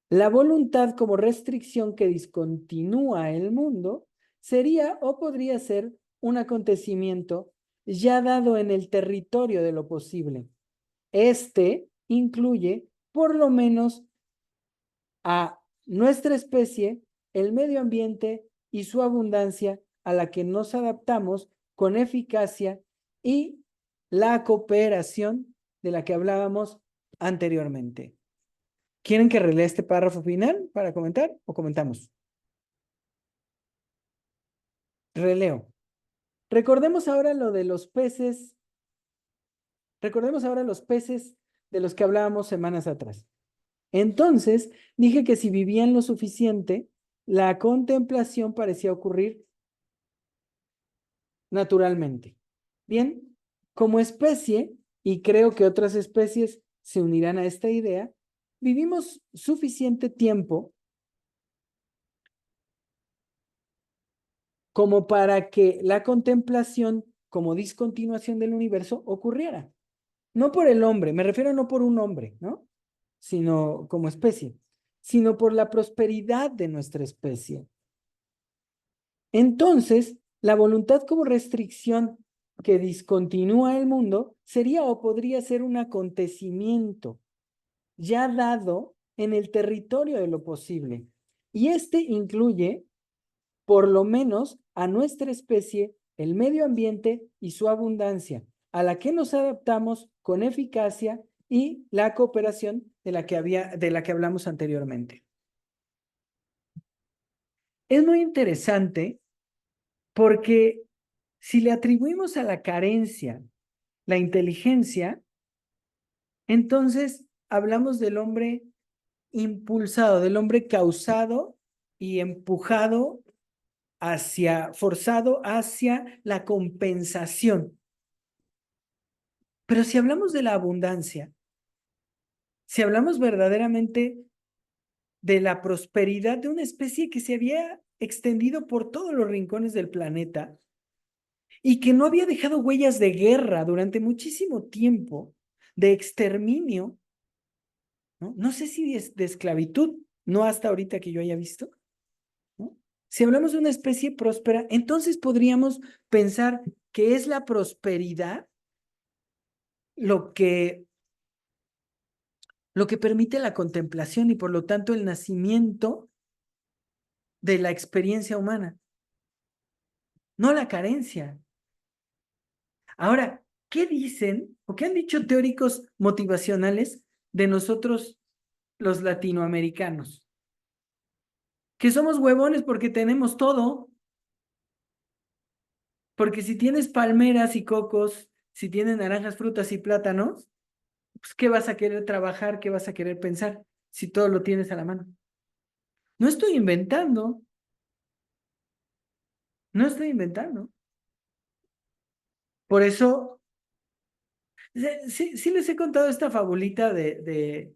la voluntad como restricción que discontinúa el mundo sería o podría ser un acontecimiento ya dado en el territorio de lo posible. Este incluye por lo menos a nuestra especie, el medio ambiente y su abundancia a la que nos adaptamos con eficacia y la cooperación de la que hablábamos anteriormente. ¿Quieren que relea este párrafo final para comentar o comentamos? Releo. Recordemos ahora lo de los peces. Recordemos ahora los peces de los que hablábamos semanas atrás. Entonces, dije que si vivían lo suficiente, la contemplación parecía ocurrir naturalmente. Bien, como especie, y creo que otras especies se unirán a esta idea, vivimos suficiente tiempo como para que la contemplación como discontinuación del universo ocurriera. No por el hombre, me refiero no por un hombre, ¿no? Sino como especie, sino por la prosperidad de nuestra especie. Entonces, la voluntad como restricción que discontinúa el mundo sería o podría ser un acontecimiento ya dado en el territorio de lo posible. Y este incluye, por lo menos, a nuestra especie, el medio ambiente y su abundancia, a la que nos adaptamos con eficacia y la cooperación de la que hablamos anteriormente. Es muy interesante porque si le atribuimos a la carencia la inteligencia, entonces hablamos del hombre impulsado, del hombre causado y empujado forzado hacia la compensación. Pero si hablamos de la abundancia, si hablamos verdaderamente de la prosperidad de una especie que se había extendido por todos los rincones del planeta y que no había dejado huellas de guerra durante muchísimo tiempo, de exterminio, ¿no? No sé si de esclavitud, no hasta ahorita que yo haya visto, ¿no? Si hablamos de una especie próspera, entonces podríamos pensar que es la prosperidad lo que permite la contemplación y por lo tanto el nacimiento de la experiencia humana, no la carencia. Ahora, ¿qué dicen o qué han dicho teóricos motivacionales de nosotros los latinoamericanos? Que somos huevones porque tenemos todo, porque si tienes palmeras y cocos, si tienes naranjas, frutas y plátanos, pues ¿qué vas a querer trabajar? ¿Qué vas a querer pensar si todo lo tienes a la mano? No estoy inventando, no estoy inventando. Por eso, sí les he contado esta fabulita del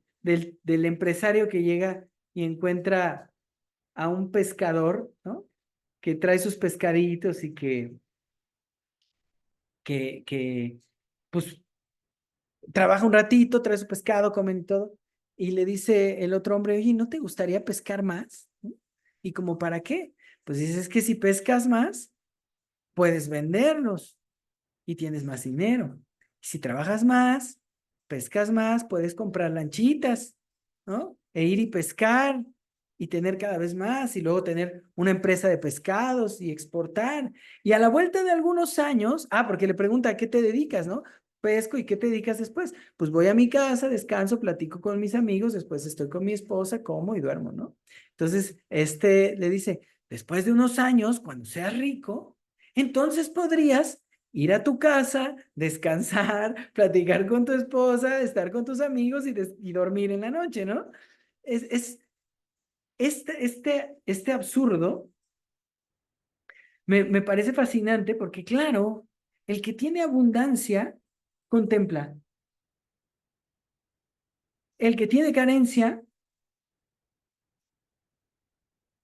empresario que llega y encuentra a un pescador, ¿no? Que trae sus pescaditos y que pues, trabaja un ratito, trae su pescado, comen y todo, y le dice el otro hombre, oye, ¿no te gustaría pescar más? ¿No? ¿Y como para qué? Pues dices que si pescas más, puedes venderlos y tienes más dinero. Si trabajas más, pescas más, puedes comprar lanchitas, ¿no? E ir y pescar y tener cada vez más y luego tener una empresa de pescados y exportar. Y a la vuelta de algunos años, porque le pregunta, ¿a qué te dedicas, no? Pesco y ¿qué te dedicas después? Pues voy a mi casa, descanso, platico con mis amigos, después estoy con mi esposa, como y duermo, ¿no? Entonces, le dice, después de unos años, cuando seas rico, entonces podrías ir a tu casa, descansar, platicar con tu esposa, estar con tus amigos y dormir en la noche, ¿no? Es este absurdo me parece fascinante porque, claro, el que tiene abundancia contempla. El que tiene carencia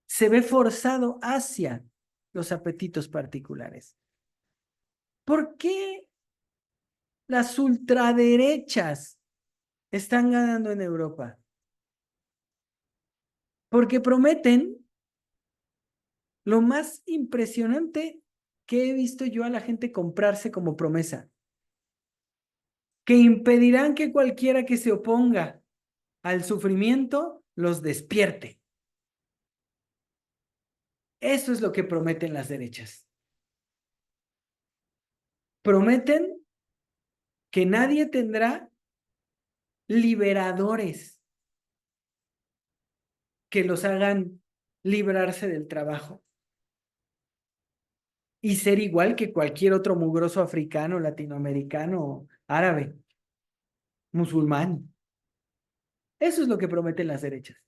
se ve forzado hacia los apetitos particulares. ¿Por qué las ultraderechas están ganando en Europa? Porque prometen lo más impresionante que he visto yo a la gente comprarse como promesa, que impedirán que cualquiera que se oponga al sufrimiento los despierte. Eso es lo que prometen las derechas. Prometen que nadie tendrá liberadores que los hagan librarse del trabajo y ser igual que cualquier otro mugroso africano, latinoamericano, árabe, musulmán. Eso es lo que prometen las derechas.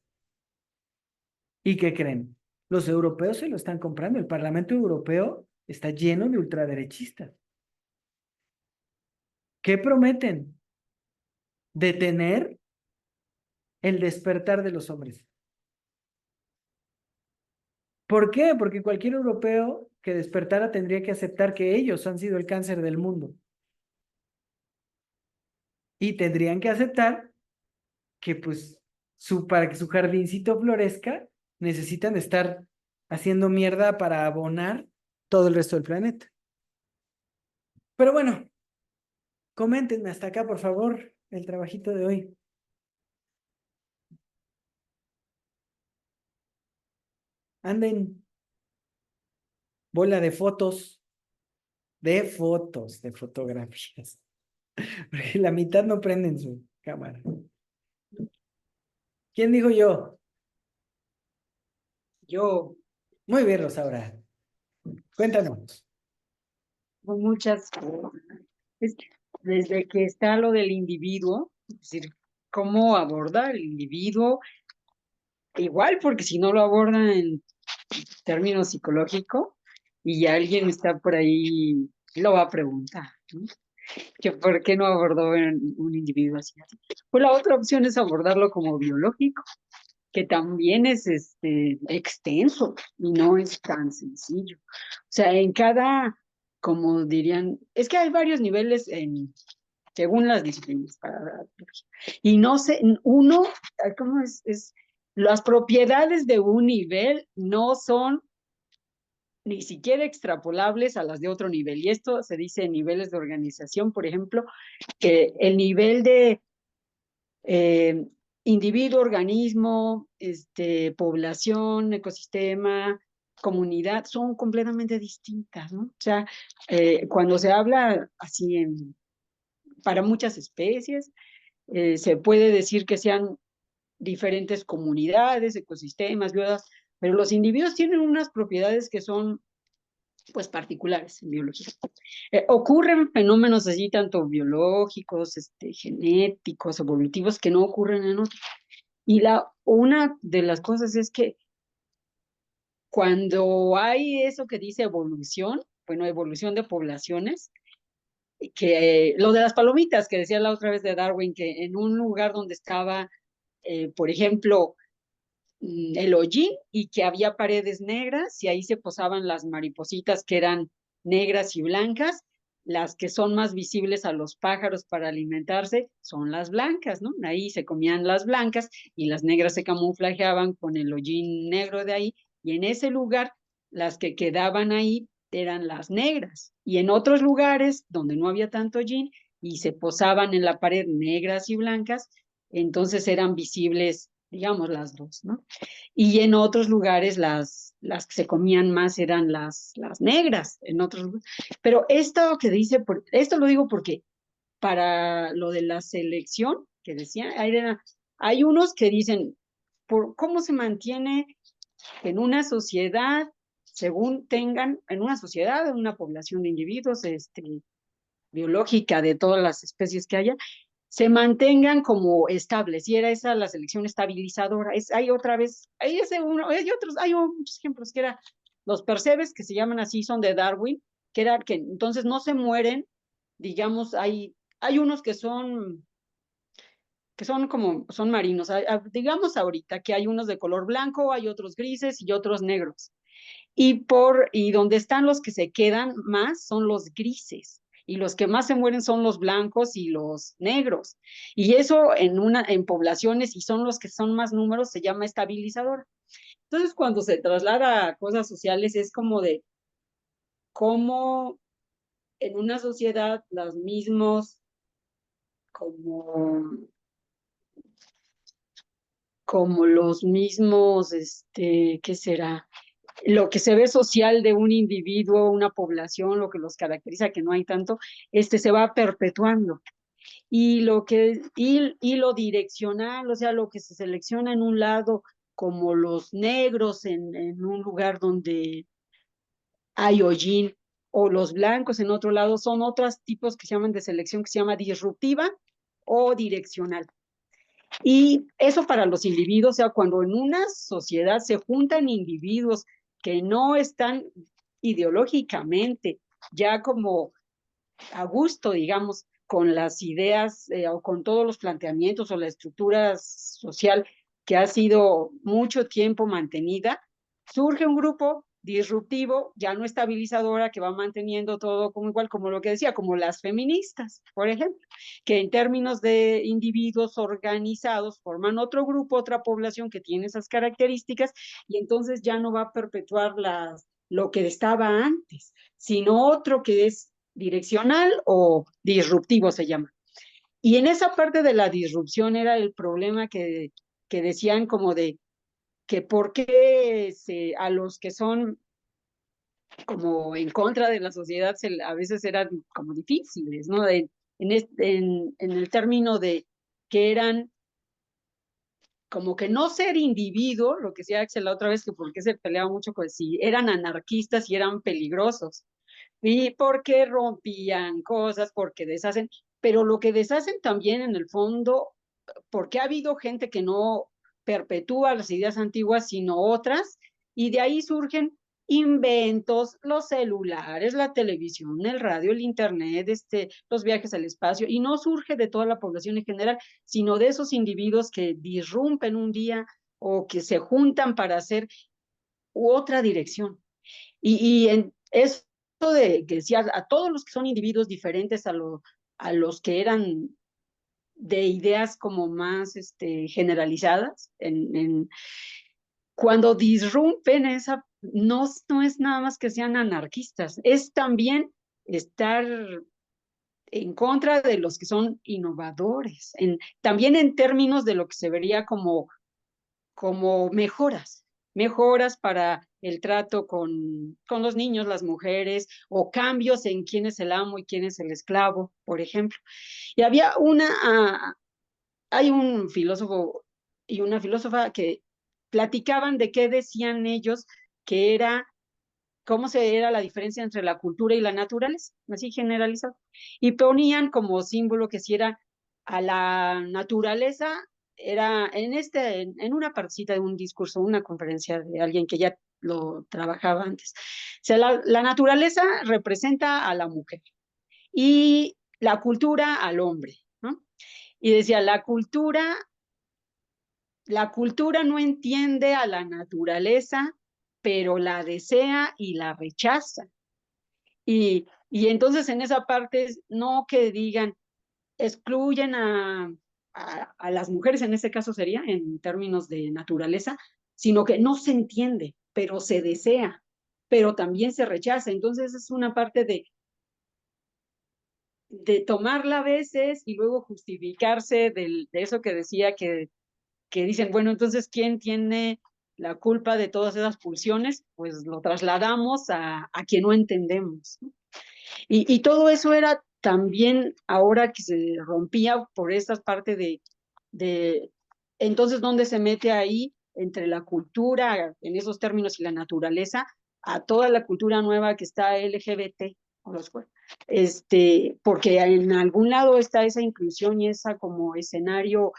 ¿Y qué creen? Los europeos se lo están comprando. El Parlamento Europeo está lleno de ultraderechistas. ¿Qué prometen? Detener el despertar de los hombres. ¿Por qué? Porque cualquier europeo que despertara tendría que aceptar que ellos han sido el cáncer del mundo. Y tendrían que aceptar que, pues, para que su jardincito florezca, necesitan estar haciendo mierda para abonar todo el resto del planeta. Pero bueno, coméntenme hasta acá, por favor, el trabajito de hoy. Anden, bola de fotografías. Porque la mitad no prenden su cámara. ¿Quién dijo yo? Yo, Muy bien, Rosaura. Cuéntanos. con muchas, es que desde que está lo del individuo, es decir, cómo abordar el individuo, igual, porque si no lo abordan en términos psicológicos y alguien está por ahí, lo va a preguntar, ¿no? Que por qué no abordó un individuo así. Pues la otra opción es abordarlo como biológico, que también es extenso y no es tan sencillo. O sea, en cada, como dirían, es que hay varios niveles según las disciplinas. Y no sé, uno, ¿cómo es? Las propiedades de un nivel no son ni siquiera extrapolables a las de otro nivel. Y esto se dice en niveles de organización, por ejemplo, que el nivel de eh, individuo, organismo, población, ecosistema, comunidad, son completamente distintas, ¿no? O sea, cuando se habla así para muchas especies, se puede decir que sean diferentes comunidades, ecosistemas, biodas, pero los individuos tienen unas propiedades que son pues particulares en biología. Ocurren fenómenos así, tanto biológicos, genéticos, evolutivos, que no ocurren en otros. Y una de las cosas es que cuando hay eso que dice evolución, bueno, evolución de poblaciones, que lo de las palomitas que decía la otra vez de Darwin, que en un lugar donde estaba, por ejemplo, el hollín y que había paredes negras y ahí se posaban las maripositas que eran negras y blancas. Las que son más visibles a los pájaros para alimentarse son las blancas, ¿no? Ahí se comían las blancas y las negras se camuflajeaban con el hollín negro de ahí y en ese lugar las que quedaban ahí eran las negras y en otros lugares donde no había tanto hollín y se posaban en la pared negras y blancas, entonces eran visibles, digamos, las dos, ¿no? Y en otros lugares las que se comían más eran las negras, en otros lugares. Pero esto que dice, esto lo digo porque para lo de la selección, que decía, hay unos que dicen, por cómo se mantiene en una sociedad, según tengan, en una sociedad, en una población de individuos, biológica de todas las especies que haya, se mantengan como estables. Y era esa la selección estabilizadora. Hay otra vez, hay ese uno, hay otros, hay muchos ejemplos que era los percebes, que se llaman así, son de Darwin, que era que entonces no se mueren, digamos, hay unos que son como, son marinos. Digamos ahorita que hay unos de color blanco, hay otros grises y otros negros. Y donde están los que se quedan más son los grises. Y los que más se mueren son los blancos y los negros. Y eso en poblaciones, y son los que son más números, se llama estabilizador. Entonces, cuando se traslada a cosas sociales, es como de cómo en una sociedad los mismos, como, como los mismos, ¿qué será? Lo que se ve social de un individuo, una población, lo que los caracteriza, que no hay tanto, se va perpetuando. Y lo direccional, o sea, lo que se selecciona en un lado, como los negros en un lugar donde hay hollín, o los blancos en otro lado, son otros tipos que se llaman de selección, que se llama disruptiva o direccional. Y eso para los individuos, o sea, cuando en una sociedad se juntan individuos que no están ideológicamente ya como a gusto, digamos, con las ideas o con todos los planteamientos o la estructura social que ha sido mucho tiempo mantenida, surge un grupo disruptivo, ya no estabilizadora, que va manteniendo todo como igual, como lo que decía, como las feministas, por ejemplo, que en términos de individuos organizados forman otro grupo, otra población que tiene esas características y entonces ya no va a perpetuar lo que estaba antes, sino otro que es direccional o disruptivo se llama. Y en esa parte de la disrupción era el problema que decían como de que por qué a los que son como en contra de la sociedad a veces eran como difíciles, ¿no? En el término de que eran como que no ser individuo, lo que decía Axel la otra vez, que por qué se peleaba mucho con si eran anarquistas y eran peligrosos. Y porque rompían cosas, porque deshacen, pero lo que deshacen también en el fondo, porque ha habido gente que no perpetúa las ideas antiguas, sino otras, y de ahí surgen inventos, los celulares, la televisión, el radio, el internet, los viajes al espacio, y no surge de toda la población en general, sino de esos individuos que disrumpen un día o que se juntan para hacer otra dirección. Eso de que decía, a todos los que son individuos diferentes a los que eran de ideas como más generalizadas, cuando disrumpen esa, no es nada más que sean anarquistas, es también estar en contra de los que son innovadores, también en términos de lo que se vería como mejoras para el trato con los niños, las mujeres, o cambios en quién es el amo y quién es el esclavo, por ejemplo. Y hay un filósofo y una filósofa que platicaban de qué decían ellos que era, cómo era la diferencia entre la cultura y la naturaleza, así generalizado. Y ponían como símbolo que si era a la naturaleza, era en una partecita de un discurso, una conferencia de alguien que ya lo trabajaba antes. O sea, la naturaleza representa a la mujer y la cultura al hombre, ¿no? Y decía, la cultura no entiende a la naturaleza, pero la desea y la rechaza. Y entonces en esa parte, no que digan, excluyen a las mujeres, en ese caso sería, en términos de naturaleza, sino que no se entiende, pero se desea, pero también se rechaza. Entonces es una parte de tomarla a veces y luego justificarse de eso que decía que dicen, bueno, entonces, ¿quién tiene la culpa de todas esas pulsiones? Pues lo trasladamos a quien no entendemos, ¿no? Y todo eso era también ahora que se rompía por esta parte de entonces, ¿dónde se mete ahí entre la cultura, en esos términos, y la naturaleza, a toda la cultura nueva que está LGBT? Porque en algún lado está esa inclusión y esa como escenario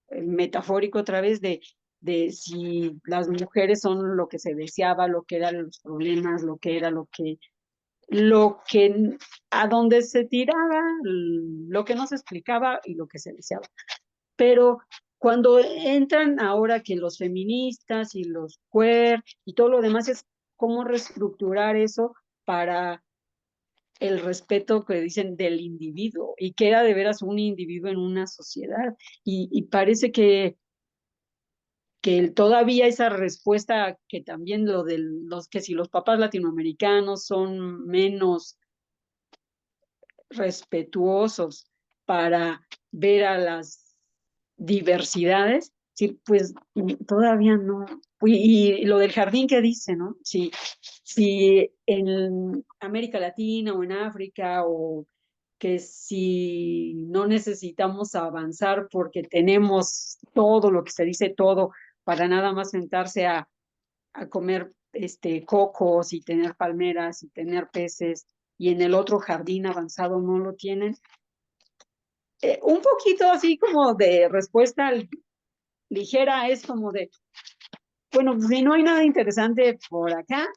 metafórico otra vez de si las mujeres son lo que se deseaba, lo que eran los problemas, lo que era lo que a donde se tiraba, lo que no se explicaba y lo que se deseaba. Pero cuando entran ahora que los feministas y los queer y todo lo demás es cómo reestructurar eso para el respeto que dicen del individuo y que era de veras un individuo en una sociedad. Y parece que todavía esa respuesta que también lo de los que si los papás latinoamericanos son menos respetuosos para ver a las diversidades, sí, pues todavía no. Y lo del jardín que dice, ¿no? Si en América Latina o en África o que si no necesitamos avanzar porque tenemos todo lo que se dice todo para nada más sentarse a comer cocos y tener palmeras y tener peces y en el otro jardín avanzado no lo tienen. Un poquito así como de respuesta ligera es como de, bueno, si no hay nada interesante por acá,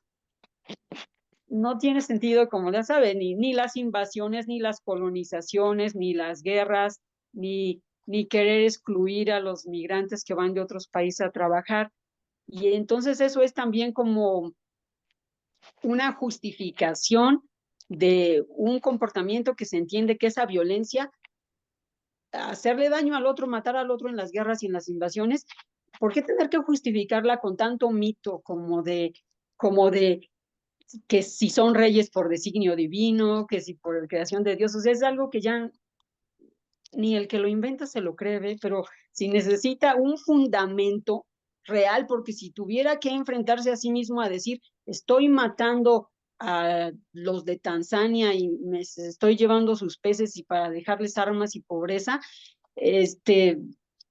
no tiene sentido, como ya saben, ni las invasiones, ni las colonizaciones, ni las guerras, ni querer excluir a los migrantes que van de otros países a trabajar. Y entonces eso es también como una justificación de un comportamiento que se entiende que esa violencia, hacerle daño al otro, matar al otro en las guerras y en las invasiones, ¿por qué tener que justificarla con tanto mito como de que si son reyes por designio divino, que si por creación de Dios? O sea, es algo que ya ni el que lo inventa se lo cree, pero si necesita un fundamento real, porque si tuviera que enfrentarse a sí mismo a decir, estoy matando a los de Tanzania y me estoy llevando sus peces y para dejarles armas y pobreza,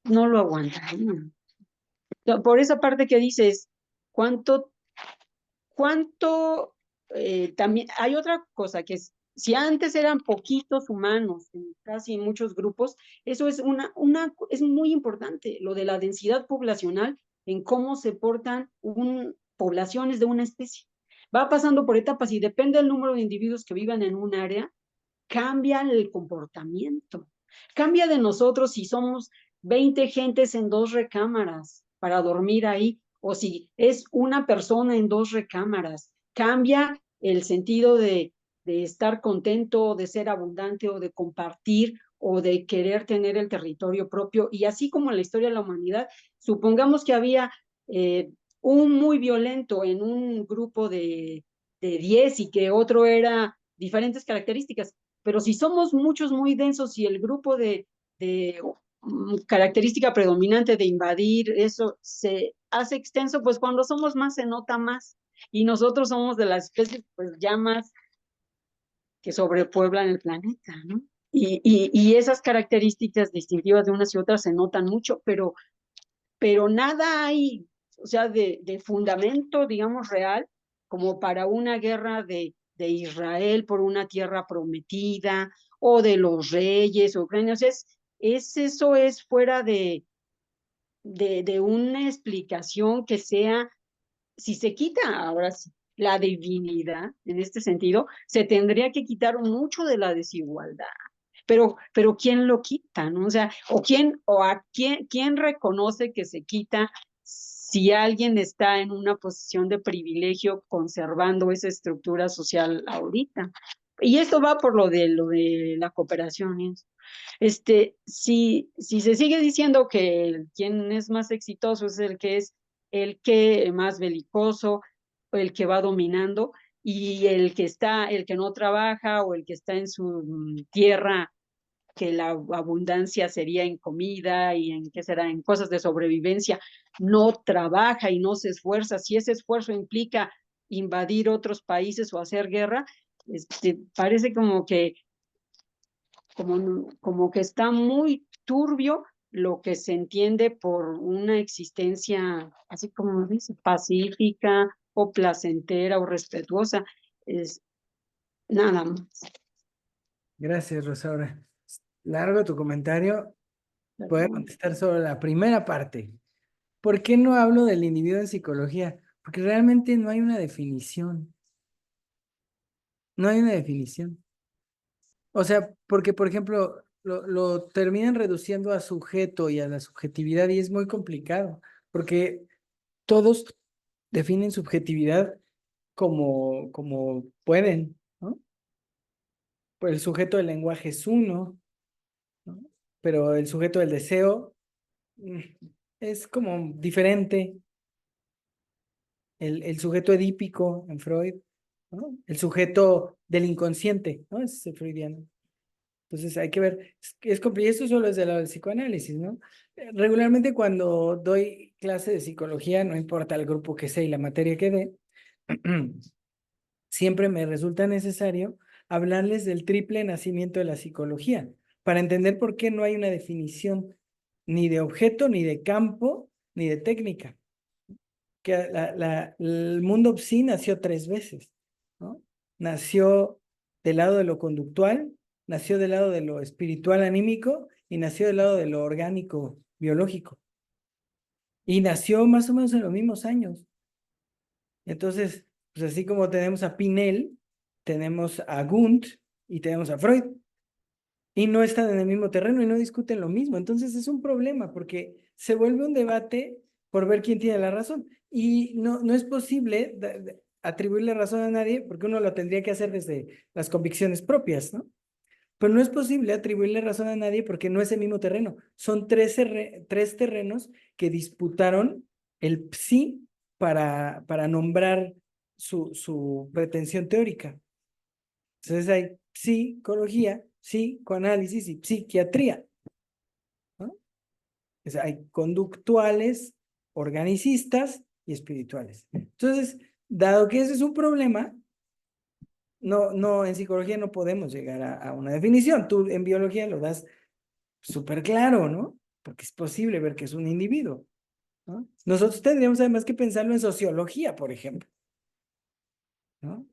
no lo aguantaría. Por esa parte que dices, ¿cuánto también hay otra cosa que es si antes eran poquitos humanos, en casi muchos grupos, eso es es muy importante, lo de la densidad poblacional en cómo se portan poblaciones de una especie. Va pasando por etapas y depende del número de individuos que vivan en un área, cambia el comportamiento. Cambia de nosotros si somos 20 gentes en 2 recámaras para dormir ahí, o si es una persona en 2 recámaras. Cambia el sentido de estar contento, de ser abundante o de compartir o de querer tener el territorio propio. Y así como en la historia de la humanidad, supongamos que había un muy violento en un grupo de 10 y que otro era diferentes características, pero si somos muchos muy densos y el grupo de característica predominante de invadir, eso se hace extenso, pues cuando somos más se nota más. Y nosotros somos de las especies pues ya más que sobrepueblan el planeta, ¿no? Y esas características distintivas de unas y otras se notan mucho, pero nada hay, o sea, de fundamento, digamos, real, como para una guerra de Israel por una tierra prometida, o de los reyes, o ucranianos, eso es fuera de una explicación que sea, si se quita ahora sí, la divinidad, en este sentido, se tendría que quitar mucho de la desigualdad. Pero ¿quién lo quita, no? O sea, quién reconoce que se quita si alguien está en una posición de privilegio conservando esa estructura social ahorita. Y esto va por lo de la cooperación. ¿Eh? Si se sigue diciendo que quien es más exitoso es el que más belicoso, el que va dominando, y el que no trabaja o el que está en su tierra, que la abundancia sería en comida y en qué será, en cosas de sobrevivencia, no trabaja y no se esfuerza. Si ese esfuerzo implica invadir otros países o hacer guerra, parece como que está muy turbio lo que se entiende por una existencia, así como dice, pacífica o placentera o respetuosa. Es nada más. Gracias, Rosaura. Largo tu comentario. Voy a contestar solo la primera parte. ¿Por qué no hablo del individuo en psicología? Porque realmente no hay una definición. No hay una definición. O sea, porque, por ejemplo, lo terminan reduciendo a sujeto y a la subjetividad y es muy complicado, porque todos definen subjetividad como pueden, ¿no? Pues el sujeto del lenguaje es uno, ¿no? Pero el sujeto del deseo mm, es como diferente. El sujeto edípico en Freud, ¿no? El sujeto del inconsciente, ¿no? Es el freudiano. Entonces hay que ver, es complicado, esto solo es del lado del psicoanálisis, ¿no? Regularmente cuando doy clase de psicología, no importa el grupo que sea y la materia que dé, siempre me resulta necesario hablarles del triple nacimiento de la psicología, para entender por qué no hay una definición ni de objeto, ni de campo, ni de técnica. Que el mundo psi nació 3 veces, ¿no? Nació del lado de lo conductual, nació del lado de lo espiritual anímico y nació del lado de lo orgánico biológico. Y nació más o menos en los mismos años. Entonces, pues así como tenemos a Pinel, tenemos a Gunt y tenemos a Freud. Y no están en el mismo terreno y no discuten lo mismo. Entonces es un problema porque se vuelve un debate por ver quién tiene la razón. Y no es posible atribuirle razón a nadie porque uno lo tendría que hacer desde las convicciones propias, ¿no? Pero no es posible atribuirle razón a nadie porque no es el mismo terreno. Son tres terrenos que disputaron el psi para nombrar su pretensión teórica. Entonces hay psicología, psicoanálisis y psiquiatría, ¿no? O sea, hay conductuales, organicistas y espirituales. Entonces, dado que ese es un problema, en psicología no podemos llegar a una definición. Tú en biología lo das súper claro, ¿no? Porque es posible ver que es un individuo, ¿no? Nosotros tendríamos además que pensarlo en sociología, por ejemplo, ¿no?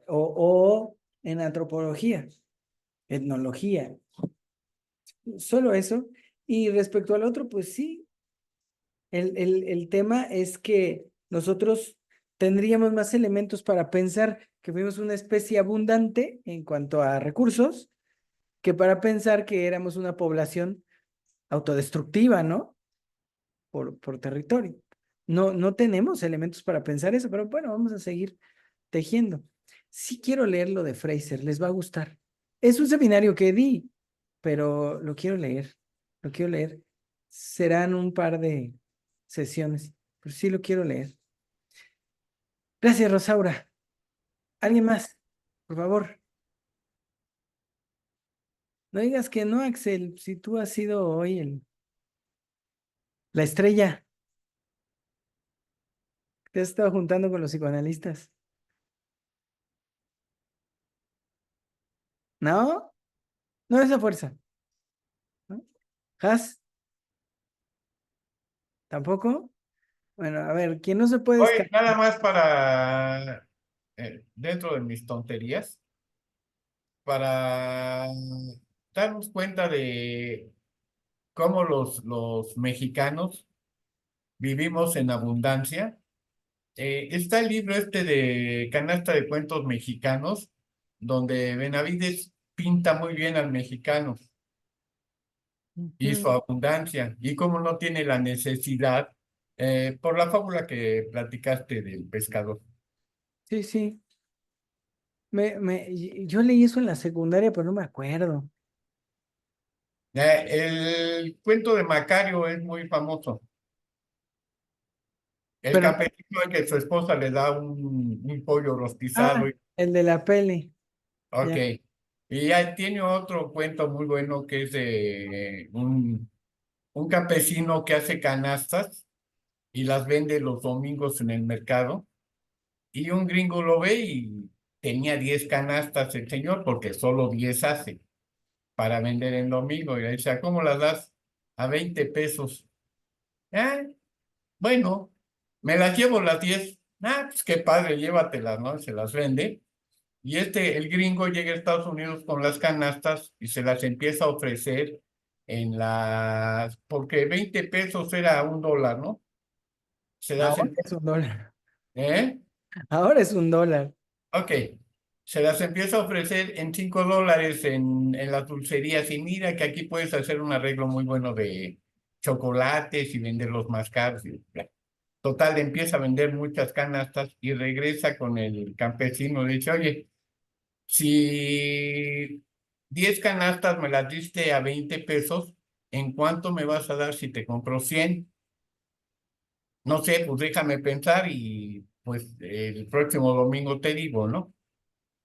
O en antropología, etnología, solo eso. Y respecto al otro, pues sí, el tema es que nosotros tendríamos más elementos para pensar que fuimos una especie abundante en cuanto a recursos, que para pensar que éramos una población autodestructiva, ¿no? Por territorio. No, no tenemos elementos para pensar eso, pero bueno, vamos a seguir tejiendo. Sí quiero leer lo de Fraser, les va a gustar. Es un seminario que di, pero lo quiero leer, lo quiero leer. Serán un par de sesiones, pero sí lo quiero leer. Gracias, Rosaura. ¿Alguien más? Por favor. No digas que no, Axel, si tú has sido hoy la estrella. Te has estado juntando con los psicoanalistas. ¿No? No esa fuerza. ¿No? ¿Has? ¿Tampoco? Bueno, a ver, ¿quién no se puede Oye, escapar? nada más para, dentro de mis tonterías, para darnos cuenta de cómo los mexicanos vivimos en abundancia. Está el libro este de Canasta de Cuentos Mexicanos, donde Benavides pinta muy bien al mexicano y su Ujú. abundancia, y cómo no tiene la necesidad, por la fábula que platicaste del pescador. Sí, sí. Yo leí eso en la secundaria, pero no me acuerdo. El cuento de Macario es muy famoso. El Pero, campesino al que su esposa le da un pollo rostizado. el de la peli. Ok. Ya. Y ya tiene otro cuento muy bueno que es de un campesino que hace canastas y las vende los domingos en el mercado. Y un gringo lo ve y tenía 10 canastas el señor porque solo 10 hace para vender en domingo. Y le dice, ¿cómo las das? A 20 pesos. Ah, bueno, me las llevo las 10. Ah, pues qué padre, llévatelas, ¿no? Se las vende. Y el gringo llega a Estados Unidos con las canastas y se las empieza a ofrecer porque 20 pesos era $1, ¿no? Se las Ahora empieza, es un dólar. ¿eh? Ahora es un dólar. Ok. Se las empieza a ofrecer en $5 en las dulcerías. Y mira que aquí puedes hacer un arreglo muy bueno de chocolates y venderlos más caros. Y bla. Total, empieza a vender muchas canastas y regresa con el campesino. Le dice, oye, si 10 canastas me las diste a 20 pesos, ¿en cuánto me vas a dar si te compro 100? No sé, pues déjame pensar y pues el próximo domingo te digo, ¿no?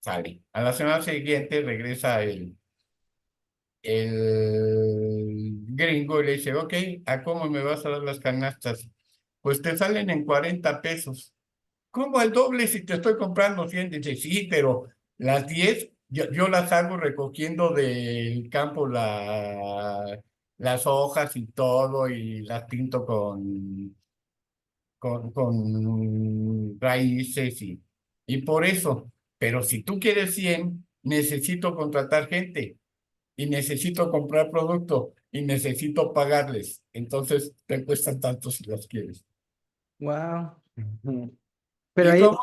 Sale. A la semana siguiente regresa el gringo y le dice, ok, ¿a cómo me vas a dar las canastas? Pues te salen en 40 pesos. ¿Cómo al doble si te estoy comprando 100? Dice, sí, pero las 10 yo las hago recogiendo del campo las hojas y todo y las pinto con raíces y por eso. Pero si tú quieres 100 necesito contratar gente y necesito comprar producto y necesito pagarles. Entonces te cuestan tanto si las quieres. Wow. Pero Y ahí como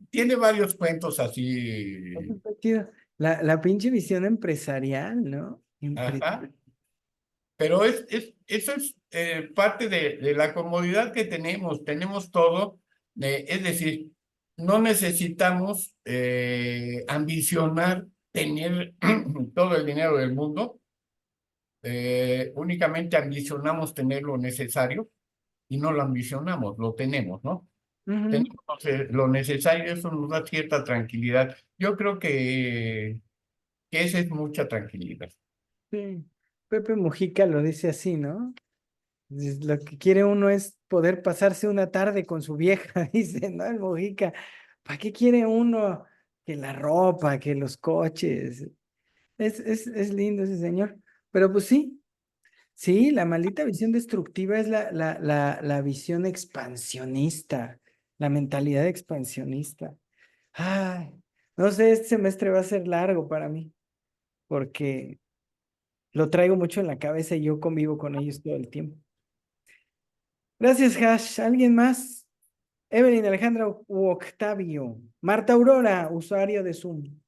tiene varios cuentos eso así. está chido. La pinche visión empresarial, ¿no? Ajá. Pero eso es parte de la comodidad que tenemos. Tenemos todo. Es decir, no necesitamos ambicionar tener todo el dinero del mundo. Únicamente ambicionamos tener lo necesario y no lo ambicionamos, lo tenemos, ¿no? Ujú. Tenemos lo necesario, eso nos da cierta tranquilidad. Yo creo que esa es mucha tranquilidad. Sí. Pepe Mujica lo dice así, ¿no? Lo que quiere uno es poder pasarse una tarde con su vieja, dice, ¿no? El Mujica. ¿Para qué quiere uno que la ropa, que los coches? Es lindo ese señor. Pero pues sí, sí, la maldita visión destructiva es la visión expansionista, la mentalidad expansionista. Ay, No sé, este semestre va a ser largo para mí, porque lo traigo mucho en la cabeza y yo convivo con ellos todo el tiempo. Gracias, Hash. ¿Alguien más? Evelyn, Alejandra u Octavio. Marta Aurora, usuario de Zoom.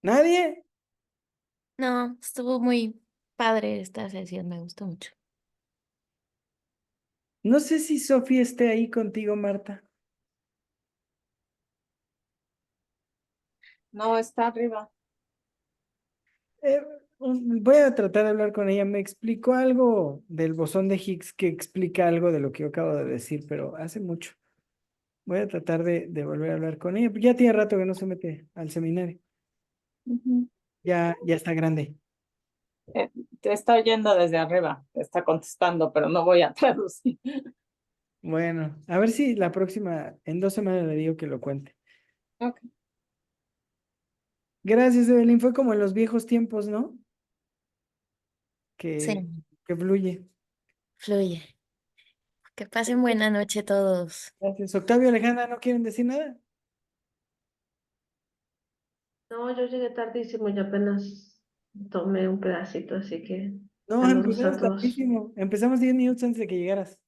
¿Nadie? No, estuvo muy padre esta sesión, me gustó mucho. No sé si Sofía esté ahí contigo, Marta. No, está arriba. Eh, Voy a tratar de hablar con ella. Me explicó algo del bosón de Higgs que explica algo de lo que yo acabo de decir, pero hace mucho. Voy a tratar de volver a hablar con ella. Ya tiene rato que no se mete al seminario. Ujú. Ya está grande. Te está oyendo desde arriba, te está contestando, pero no voy a traducir. Bueno, a ver si la próxima, en 2 semanas le digo que lo cuente. Ok. Gracias, Evelyn. Fue como en los viejos tiempos, ¿no? Sí, Que fluye. fluye. Que pasen buena noche todos. Gracias. Octavio, Alejandra, ¿no quieren decir nada? No, yo llegué tardísimo y apenas tomé un pedacito, así que No, saludos a empezamos todos. tardísimo. Empezamos 10 minutos antes de que llegaras.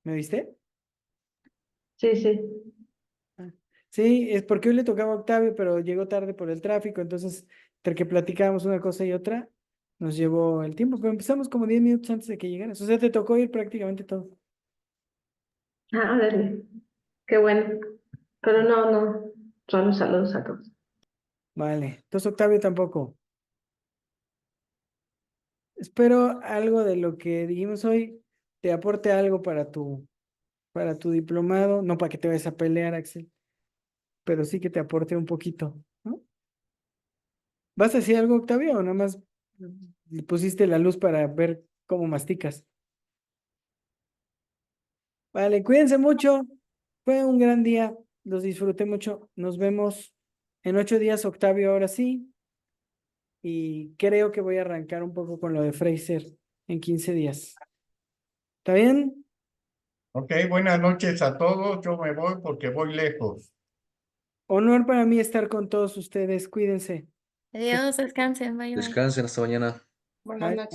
¿Me viste? Sí, sí. Ah, sí, es porque hoy le tocaba a Octavio, pero llegó tarde por el tráfico, entonces, entre que platicábamos una cosa y otra, nos llevó el tiempo, pero empezamos como 10 minutos antes de que llegaras. O sea, te tocó ir prácticamente todo. Ah, dale. Qué bueno. Pero no, no. Solo saludos a todos. Vale. Entonces, Octavio tampoco. Espero algo de lo que dijimos hoy te aporte algo para tu diplomado, no para que te vayas a pelear, Axel, pero sí que te aporte un poquito, ¿no? ¿Vas a decir algo, Octavio, o nada más le pusiste la luz para ver cómo masticas? Vale, cuídense mucho. Fue un gran día. Los disfruté mucho. Nos vemos en 8 días, Octavio, ahora sí. Y creo que voy a arrancar un poco con lo de Fraser en 15 días. ¿Está bien? Ok, buenas noches a todos. Yo me voy porque voy lejos. Honor para mí estar con todos ustedes. Cuídense. Adiós, descansen, bye bye. Descansen hasta mañana. Buenas Bye. noches.